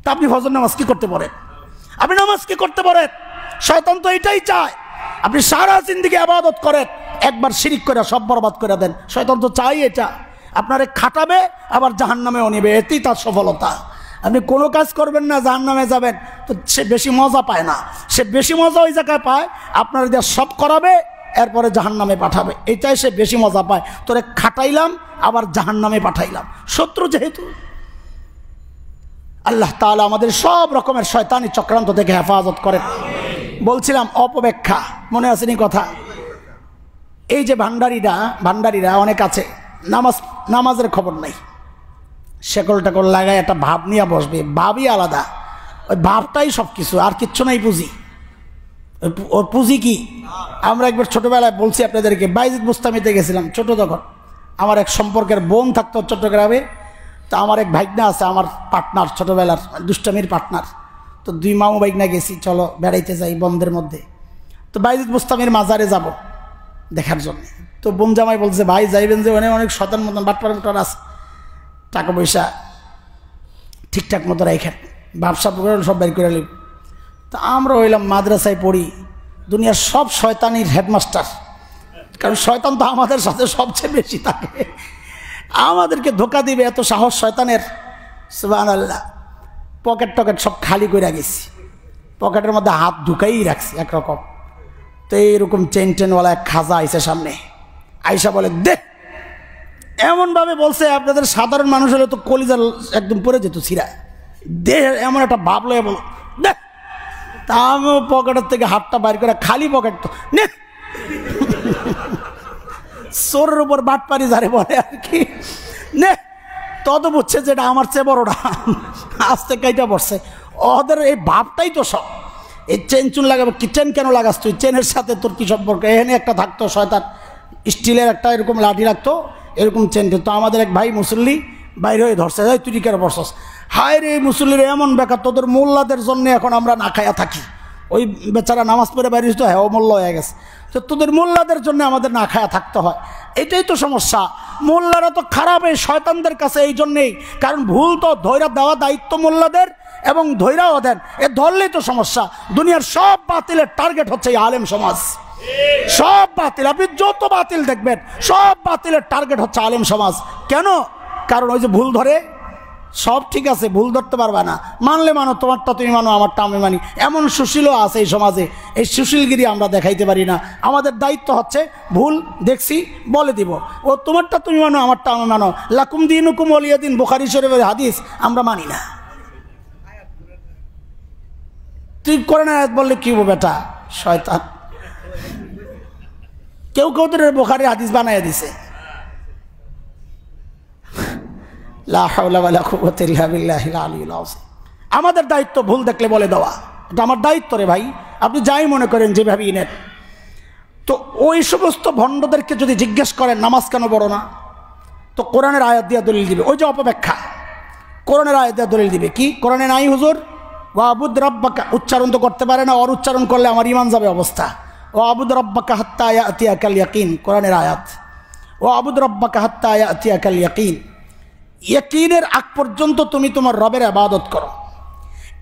তা আপনি ফজর নামাজ কি করতে পারেন? আপনি নামাজ কি করতে পারেন? শয়তান তো এটাই চায় আপনি সারা জিন্দেগি ইবাদত করেন, একবার শিরিক করে সব বরবাদ করে দেন। শয়তান তো চাই এটা, আপনারে খাটাবে আবার জাহান্নামেও নেবে, এতেই তার সফলতা। আপনি কোনো কাজ করবেন না, জাহান্নামে যাবেন, তো সে বেশি মজা পায় না। সে বেশি মজা ওই জায়গায় পায় আপনার দিয়ে সব করাবে, এরপরে জাহান্নামে পাঠাবে, এটাই সে বেশি মজা পায়। তোরে খাটাইলাম আবার জাহান্নামে পাঠাইলাম, শত্রু যেহেতু। আল্লাহ তাআলা আমাদের সব রকমের শয়তানি চক্রান্ত থেকে হেফাজত করেন। বলছিলাম অপব্যাখ্যা, মনে আসেনি কথা? এই যে ভান্ডারীরা অনেক আছে, নামাজের খবর নাই, শেকল টেকল লাগায় একটা ভাব নিয়ে বসবে, ভাবই আলাদা, ওই ভাবটাই সব কিছু, আর কিচ্ছু নাই। ওর পুঁজি কি? আমরা একবার ছোটোবেলায় বলছি আপনাদেরকে, বাইজিদ বুস্তামিতে গেছিলাম ছোট তখন, আমার এক সম্পর্কের বোন থাকতো চট্টগ্রামে, তো আমার এক ভাইগনা আছে, আমার পার্টনার, ছোটোবেলার দুষ্টামির পার্টনার। তো দুই মামু ভাইগনা গেছি, চলো বেড়াইতে যাই বন্ধের মধ্যে। তো বাইজিদ বুস্তামির মাজারে যাব দেখার জন্য। তো বোন জামাই বলছে ভাই যাইবেন যে অনেক শতান মতন বাটপার মতন আছে, টাকা পয়সা ঠিকঠাক মতো রাখেন, ব্যবসা সব বের করে নিব। তা আমরা হইলাম মাদ্রাসায় পড়ি, দুনিয়ার সব শয়তানির হেডমাস্টার, কারণ শয়তান তো আমাদের সাথে সবচেয়ে বেশি থাকে, আমাদেরকে ধোকা দিবে এত সাহস শয়তানের। সুবহানাল্লাহ। পকেট টকেট সব খালি করে গেছি, পকেটের মধ্যে হাত ঢুকাই রাখছি একরকম। তো এইরকম চেনওয়ালা এক খাজা আইসে সামনে, আইসা বলে দেখ, এমনভাবে বলছে আপনাদের সাধারণ মানুষ হলে তো কলিজা একদম পড়ে যেত ছিঁড়ায়, দেহ এমন একটা ভাব লয়ে বল দেখ। তা আমিও পকেটের থেকে হাতটা বাইর করে, খালি পকেট তো নে, চোরের উপর বাটপারি যারে বলে আর কি, নে। তত বুঝছে যেটা আমার চেয়ে বড়টা, আস্তে কাইটা পড়ছে। ওদের এই ভাবটাই তো সব। এই চেন চুন লাগাবো কি, চেন কেন লাগাস তুই, চেনের সাথে তোর কি সম্পর্ক? এখানে একটা থাকতো শয়তান, স্টিলের একটা এরকম লাঠি রাখতো, এরকম চেন। তো আমাদের এক ভাই মুসল্লি বাইরে হয়ে ধরছে, তুই কেন বসস? হায় রে মুসল্লির এমন বেকার, তোদের মোল্লাদের জন্য এখন আমরা না খায়া থাকি। ওই বেচারা নামাজ পড়ে বাইরে তো হ্যাঁ ও মোল্লা হয়ে গেছে, তো তোদের মোল্লাদের জন্য আমাদের না খায়া থাকতে হয়, এটাই তো সমস্যা। মোল্লারা তো খারাপ এই শয়তানদের কাছে এই জন্যেই, কারণ ভুল তো ধৈরা দেওয়া দায়িত্ব মোল্লাদের, এবং ধৈরাও দেন, এ ধরলেই তো সমস্যা। দুনিয়ার সব বাতিলের টার্গেট হচ্ছে এই আলেম সমাজ, সব বাতিল, আপনি যত বাতিল দেখবেন সব বাতিলের টার্গেট হচ্ছে আলেম সমাজ। কেন? কারণ ওই যে ভুল ধরে, সব ঠিক আছে, ভুল ধরতে পারবে না, মানলে মানো, তোমারটা তুমি মানো, আমারটা আমি মানি, এমন সুশীলও আছে এই সমাজে। এই সুশীলগিরি আমরা দেখাইতে পারি না। আমাদের দায়িত্ব হচ্ছে ভুল দেখছি বলে দিব, ও তোমারটা তুমি মানো, আমারটা আমি মানো, লাকুম দিনুকুম ওয়ালিয়া দিন, বুখারী শরীফের হাদিস আমরা মানি না। তুই কোরআন আয়াত বললে কি হবে বেটা, শয়তান। কেউ তোর বুখারী হাদিস বানাইয়া দিছে। লা হাওলা ওয়ালা কুওয়াতা ইল্লা বিল্লাহিল আলিয়্যিল আযীম। আমাদের দায়িত্ব ভুল দেখলে বলে দেওয়া, এটা আমার দায়িত্ব রে ভাই, আপনি যাই মনে করেন যেভাবেই নেন। তো ওই সমস্ত ভণ্ডদেরকে যদি জিজ্ঞেস করেন নামাজ কেন বড় না, তো কোরআনের আয়াত দিয়া দলিল দিবে। ওই যে অপব্যাখ্যা, কোরআনের আয়াত দিয়া দলিল দিবে কি, কোরআনে নাই হুজুর ওয়াবুদ রাব্বাকা, উচ্চারণ তো করতে পারে না, অর উচ্চারণ করলে আমার ঈমান যাবে অবস্থা। ওয়াবুদ রাব্বাকা হাত্তা ইয়াতিয়াকাল ইয়াকিন, কোরআনের আয়াত। ওয়াবুদ রাব্বাকা হাত্তা ইয়াতিয়াকাল ইয়াকিন, ইয়াকিনের আগ পর্যন্ত তুমি তোমার রবের ইবাদত করো।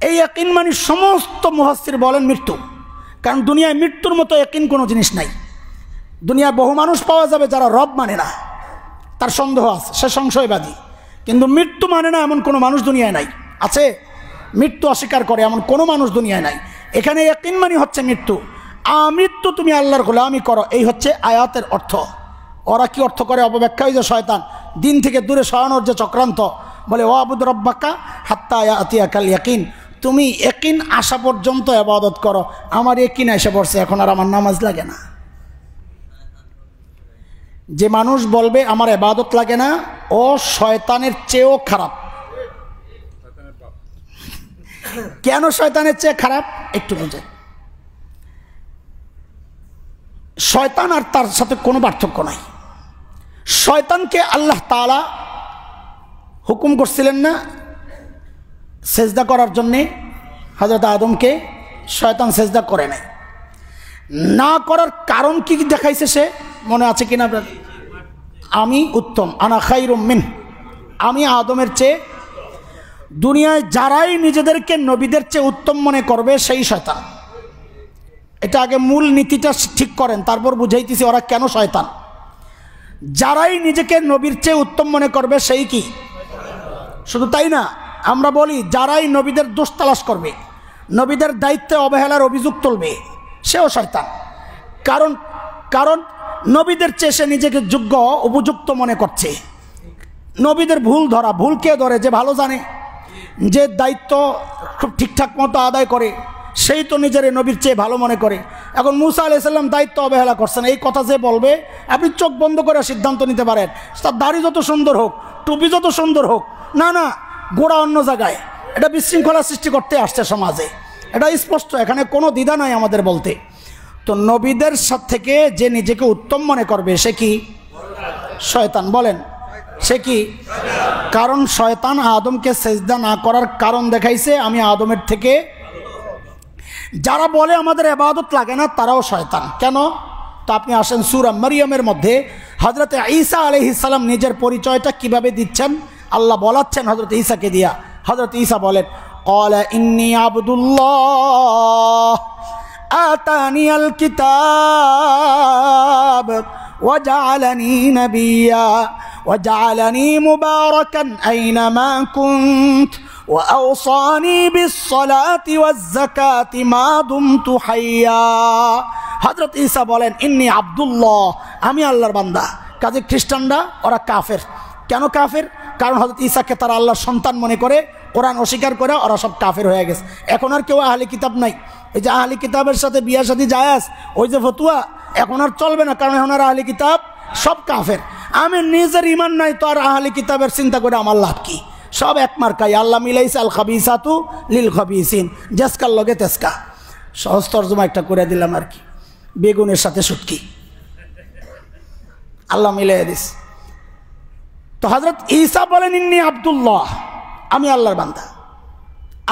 এই ইয়াকিন মানে সমস্ত মুফাসসির বলেন মৃত্যু, কারণ দুনিয়ায় মৃত্যুর মতো ইয়াকিন কোনো জিনিস নাই। দুনিয়ায় বহু মানুষ পাওয়া যাবে যারা রব মানে না, তার সন্দেহ আছে, সে সংশয়বাদী, কিন্তু মৃত্যু মানে না এমন কোনো মানুষ দুনিয়ায় নাই। আছে? মৃত্যু অস্বীকার করে এমন কোনো মানুষ দুনিয়ায় নাই। এখানে ইয়াকিন মানে হচ্ছে মৃত্যু। আমৃত্যু তুমি আল্লাহর গোলামি করো, এই হচ্ছে আয়াতের অর্থ। ওরা কি অর্থ করে অপব্যাখ্যা, ওই যে শয়তান দিন থেকে দূরে সরানোর যে চক্রান্ত, বলে ও আবুদ রব্বাকা হাত্তা ইয়াতিয়াকাল ইয়াকিন, তুমি ইয়াকিন আসা পর্যন্ত ইবাদত করো। আমার ইয়াকিন এসে পড়ছে, এখন আর আমার নামাজ লাগে না। যে মানুষ বলবে আমার ইবাদত লাগে না, ও শয়তানের চেয়েও খারাপ। কেন শয়তানের চেয়ে খারাপ একটু বুঝেন। শয়তান আর তার সাথে কোনো পার্থক্য নাই। শয়তানকে আল্লাহ তাআলা হুকুম করছিলেন না সেজদা করার জন্যে, হযরত আদমকে শয়তান সেজদা করে নাই। না করার কারণ কি দেখাইছে সে, মনে আছে কিনা আপনার? আমি উত্তম, আনা খায়রুম মিন, আমি আদমের চেয়ে। দুনিয়ায় যারাই নিজেদেরকে নবীদের চেয়ে উত্তম মনে করবে সেই শয়তান। এটা আগে মূল নীতিটা ঠিক করেন, তারপর বুঝাইতেছি ওরা কেন শয়তান। যারাই নিজেকে নবীর চেয়ে উত্তম মনে করবে সেই কি? শুধু তাই না, আমরা বলি যারাই নবীদের দোষ তালাশ করবে, নবীদের দায়িত্বে অবহেলার অভিযোগ তুলবে, সেও শয়তান। কারণ কারণ নবীদের চেয়ে সে নিজেকে যোগ্য উপযুক্ত মনে করছে। নবীদের ভুল ধরা, ভুল কে ধরে? যে ভালো জানে, যে দায়িত্ব খুব ঠিকঠাক মতো আদায় করে, সেই তো নিজের নবীর চেয়ে ভালো মনে করে। এখন মুসা আলাইহিস সালাম দায়িত্ব অবহেলা করছেন, এই কথা যে বলবে আপনি চোখ বন্ধ করে সিদ্ধান্ত নিতে পারেন, তার দাড়ি যত সুন্দর হোক, টুপি যত সুন্দর হোক, না না গোড়া অন্য জায়গায়। এটা বিশৃঙ্খলা সৃষ্টি করতে আসছে সমাজে, এটা স্পষ্ট, এখানে কোনো দ্বিধা নাই আমাদের বলতে। তো নবীদের সাথে থেকে যে নিজেকে উত্তম মনে করবে সে কি? শয়তান। বলেন সে কি? কারণ শয়তান আদমকে সেজদা না করার কারণ দেখাইছে আমি আদমের থেকে। যারা বলে আমাদের ইবাদত লাগে না তারাও শয়তান। কেন? তো আপনি আসেন সূরা মারইয়ামের মধ্যে হযরত ঈসা আলাইহিস সালাম নিজের পরিচয়টা কিভাবে দিচ্ছেন আল্লাহ বলাচ্ছেন হযরত ঈসাকে দিয়া। হযরত ঈসা বলেন ক্বালা ইন্নী আবদুল্লাহ আতানিয়াল কিতাব ওয়াজআলানি নাবিয়্যা ওয়াজআলানি মুবারাকান আইনামা কুনত وأوصاني بالصلاة والزكاة ما دمت حيا। হযরত ঈসা বলেন ইন্নী আব্দুল্লাহ, আমি আল্লাহর বান্দা। কাজে খ্রিস্টানরা ওরা কাফের। কেন কাফের? কারণ হযরত ঈসাকে তারা আল্লাহর সন্তান মনে করে, কোরআন অস্বীকার করে ওরা সব কাফের হয়ে গেছে। এখন আর কেউ আহলে কিতাব নাই। এই যে আহলে কিতাবের সাথে বিয়া শাদী জায়েজ, ওই যে ফতুয়া, এখন আর চলবে না, কারণ এখন আর আহলে কিতাব সব কাফের। আমি নিজের ঈমান নাই তো আর আহলে কিতাবের চিন্তা করে আমার লাভ কি? সব এক মার্কাই। আল্লাহ মিলাইছে আল খাবিসাতু লিল খাবিসিন, জেসকার লগে তেসকা। সহজ তরজমা একটা করে দিলাম আর কি, বেগুনের সাথে শুটকি আল্লাহ মিলাই দিস। তো হযরত ঈসা বলেন ইন্নী আব্দুল্লাহ, আমি আল্লাহর বান্দা।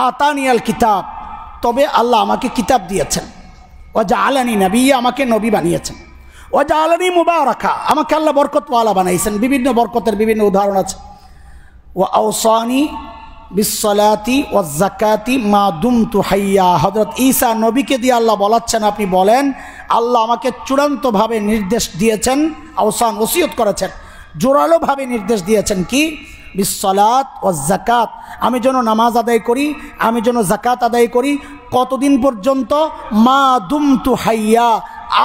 আতানিয়াল কিতাব, তবে আল্লাহ আমাকে কিতাব দিয়েছেন। ওয়াজআলানি নাবিয়্যা, আমাকে নবী বানিয়েছেন। ওয়াজআলানি মুবারাকা, আমাকে আল্লাহ বরকতওয়ালা বানাইছেন। বিভিন্ন বরকতের বিভিন্ন উদাহরণ আছে। ওয়াউসানি বিসসালাতি ওয়াজ-যাকাতি মা দুমতু হাইয়া। হযরত ঈসা নবীকে দিয়ে আল্লাহ বলাচ্ছেন, আপনি বলেন আল্লাহ আমাকে চূড়ান্তভাবে নির্দেশ দিয়েছেন, আওসান ওসিয়ত করেছেন, জোরালোভাবে নির্দেশ দিয়েছেন কি? বিসসালাত ওয়াজ-যাকাত, আমি যেন নামাজ আদায় করি, আমি যেন যাকাত আদায় করি। কতদিন পর্যন্ত? মা দুমতু হাইয়া,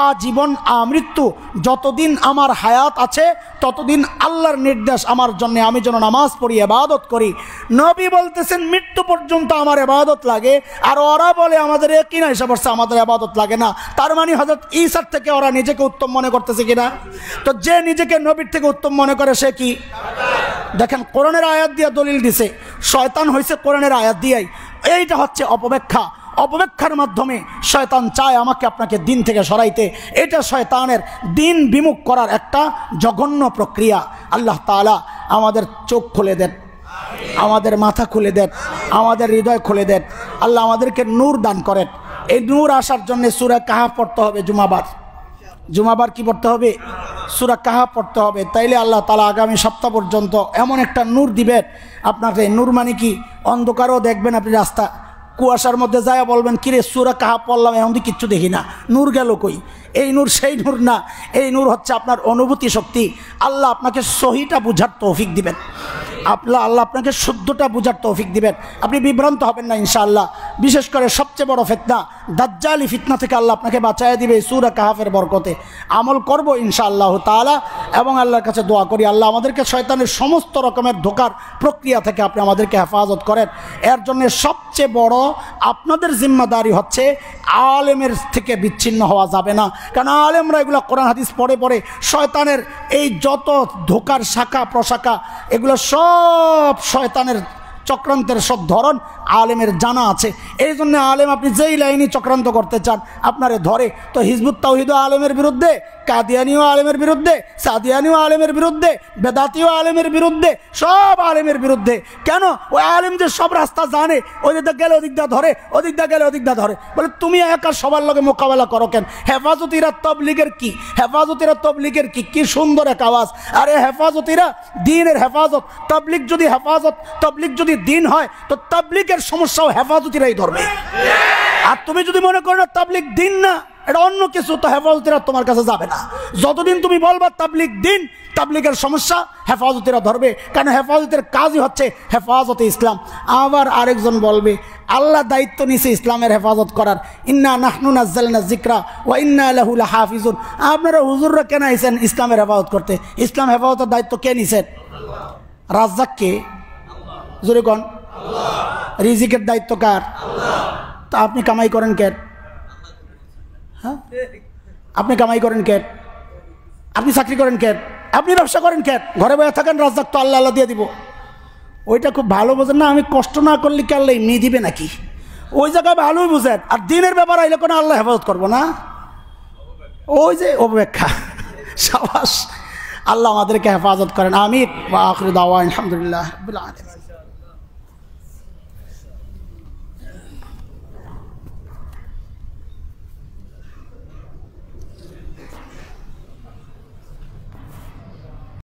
আজীবন আমৃত্যু, যতদিন আমার হায়াত আছে ততদিন আল্লাহর নির্দেশ আমার জন্য, আমি যেন নামাজ পড়ি, ইবাদত করি। নবী বলতেছেন মৃত্যু পর্যন্ত আমার ইবাদত লাগে, আর ওরা বলে আমাদের ইয়াকিন এসে পড়ছে আমাদের ইবাদত লাগে না। তার মানে হযরত ঈসার থেকে ওরা নিজেকে উত্তম মনে করতেছে কিনা? তো যে নিজেকে নবীর থেকে উত্তম মনে করে সে কি? দেখেন কোরআনের আয়াত দিয়ে দলিল দিছে, শয়তান হয়েছে কোরআনের আয়াত দিয়েই। এইটা হচ্ছে অপব্যাখ্যা। অপব্যাখ্যার মাধ্যমে শয়তান চায় আমাকে আপনাকে দিন থেকে সরাইতে। এটা শয়তানের দিন বিমুখ করার একটা জঘন্য প্রক্রিয়া। আল্লাহ তাআলা আমাদের চোখ খুলে দেন, আমাদের মাথা খুলে দেন, আমাদের হৃদয় খুলে দেন। আল্লাহ আমাদেরকে নূর দান করেন। এই নূর আসার জন্য সূরা কাহাফ পড়তে হবে জুমাবার। জুমাবার কি পড়তে হবে? সূরা কাহাফ পড়তে হবে। তাইলে আল্লাহ তাআলা আগামী সপ্তাহ পর্যন্ত এমন একটা নূর দিবেন আপনাকে। নূর মানে কি? অন্ধকারও দেখবেন আপনি, রাস্তা কুয়াশার মধ্যে যায় বলবেন কিরে সূরা কাহাফ পড়লাম এখন কিচ্ছু দেখি না, নূর গেল কই? এই নূর সেই নূর না, এই নূর হচ্ছে আপনার অনুভূতি শক্তি। আল্লাহ আপনাকে সহিটা বুঝার তৌফিক দিবেন। আল্লাহ আপনাকে শুদ্ধটা বুঝার তৌফিক দিবেন, আপনি বিভ্রান্ত হবেন না ইনশাআল্লাহ। বিশেষ করে সবচেয়ে বড় ফিতনা দাজ্জালি ফিতনা থেকে আল্লাহ আপনাকে বাঁচায় দিবে এই সূরা কাহাফের বরকতে। আমল করব ইনশাআল্লাহ তাআলা এবং আল্লাহর কাছে দোয়া করি আল্লাহ আমাদেরকে শয়তানের সমস্ত রকমের ধোঁকার প্রক্রিয়া থেকে আপনি আমাদেরকে হেফাজত করেন। এর জন্য সবচেয়ে বড় আপনাদের জিম্মাদারি হচ্ছে আলেমের থেকে বিচ্ছিন্ন হওয়া যাবে না, কারণ আলেমরা এগুলো কোরআন হাদিস পড়ে পড়ে শয়তানের এই যত ধোঁকার শাখা প্রশাখা এগুলো সব শয়তানের চক্রান্তের সব ধরন আলেমের জানা আছে। এই জন্য আলেম আপনি যেই লাইনই চক্রান্ত করতে চান আপনারে ধরে। তো হিজবুত তাওহীদও আলেমের বিরুদ্ধে, কাদিয়ানিও আলেমের বিরুদ্ধে, সাদিয়ানিও আলেমের বিরুদ্ধে, বেদাতিও আলেমের বিরুদ্ধে, সব আলেমের বিরুদ্ধে। কেন? ওই আলেম যে সব রাস্তা জানে, ওই দিকটা গেলে ওদিকটা ধরে, ওদিকটা গেলে ওদিকটা ধরে। বলে তুমি একা সবার লগে মোকাবেলা করো কেন? হেফাজতিরা তবলিগের কি? হেফাজতিরা তবলিগের কি? কি সুন্দর এক আওয়াজ! আরে হেফাজতিরা দিনের হেফাজত। তবলিগ যদি হেফাজত, তবলিগ যদি দিন হয় তো তবলিগের সমস্যাও হেফাজতিরাই ধরবে। আর তুমি যদি মনে করো না তাবলিগ দিন না, এটা অন্য কিছু, তো হেফাজতিরা তোমার কাছে যাবে না। যতদিন তুমি বলবা তাবলিগ দিন, তাবলিগের সমস্যা হেফাজতিরা ধরবে, কারণ হেফাজতের কাজই হচ্ছে হেফাজতে ইসলাম। আবার আরেকজন বলবে আল্লাহ দায়িত্ব নিছে ইসলামের হেফাজত করার, ইন্না নাহনু নাজ্জালনা যিকরা ওয়া ইন্না লাহু লাহাফিজুন। আপনারা হুজুররা কেন আইছেন ইসলামের হেফাজত করতে? ইসলাম হেফাজতের দায়িত্ব কে নিছেন? রাজ্জাক কে? জোরে কোন? রিজিকের দায়িত্ব কার? তা আপনি কামাই করেন কে? হ্যাঁ, আপনি কামাই করেন কে? আপনি চাকরি করেন কে? আপনি ব্যবসা করেন কে? ঘরে বসে থাকেন, রাজ্জাক তো আল্লাহ আল্লাহ দিয়ে দিব। ওইটা খুব ভালো বোঝেন না, আমি কষ্ট না করলে কি আল্লাহ এমনি দিবে নাকি? ওই জায়গায় ভালোই বুঝেন। আর দিনের ব্যাপার আইলে কোনো আল্লাহ হেফাজত করবো না, ওই যে অপেক্ষা। সাবাস, আল্লাহ আমাদেরকে হেফাজত করেন। আমিন। ওয়া আখিরু দাওয়ানা আলহামদুলিল্লাহ রাব্বিল আলামিন।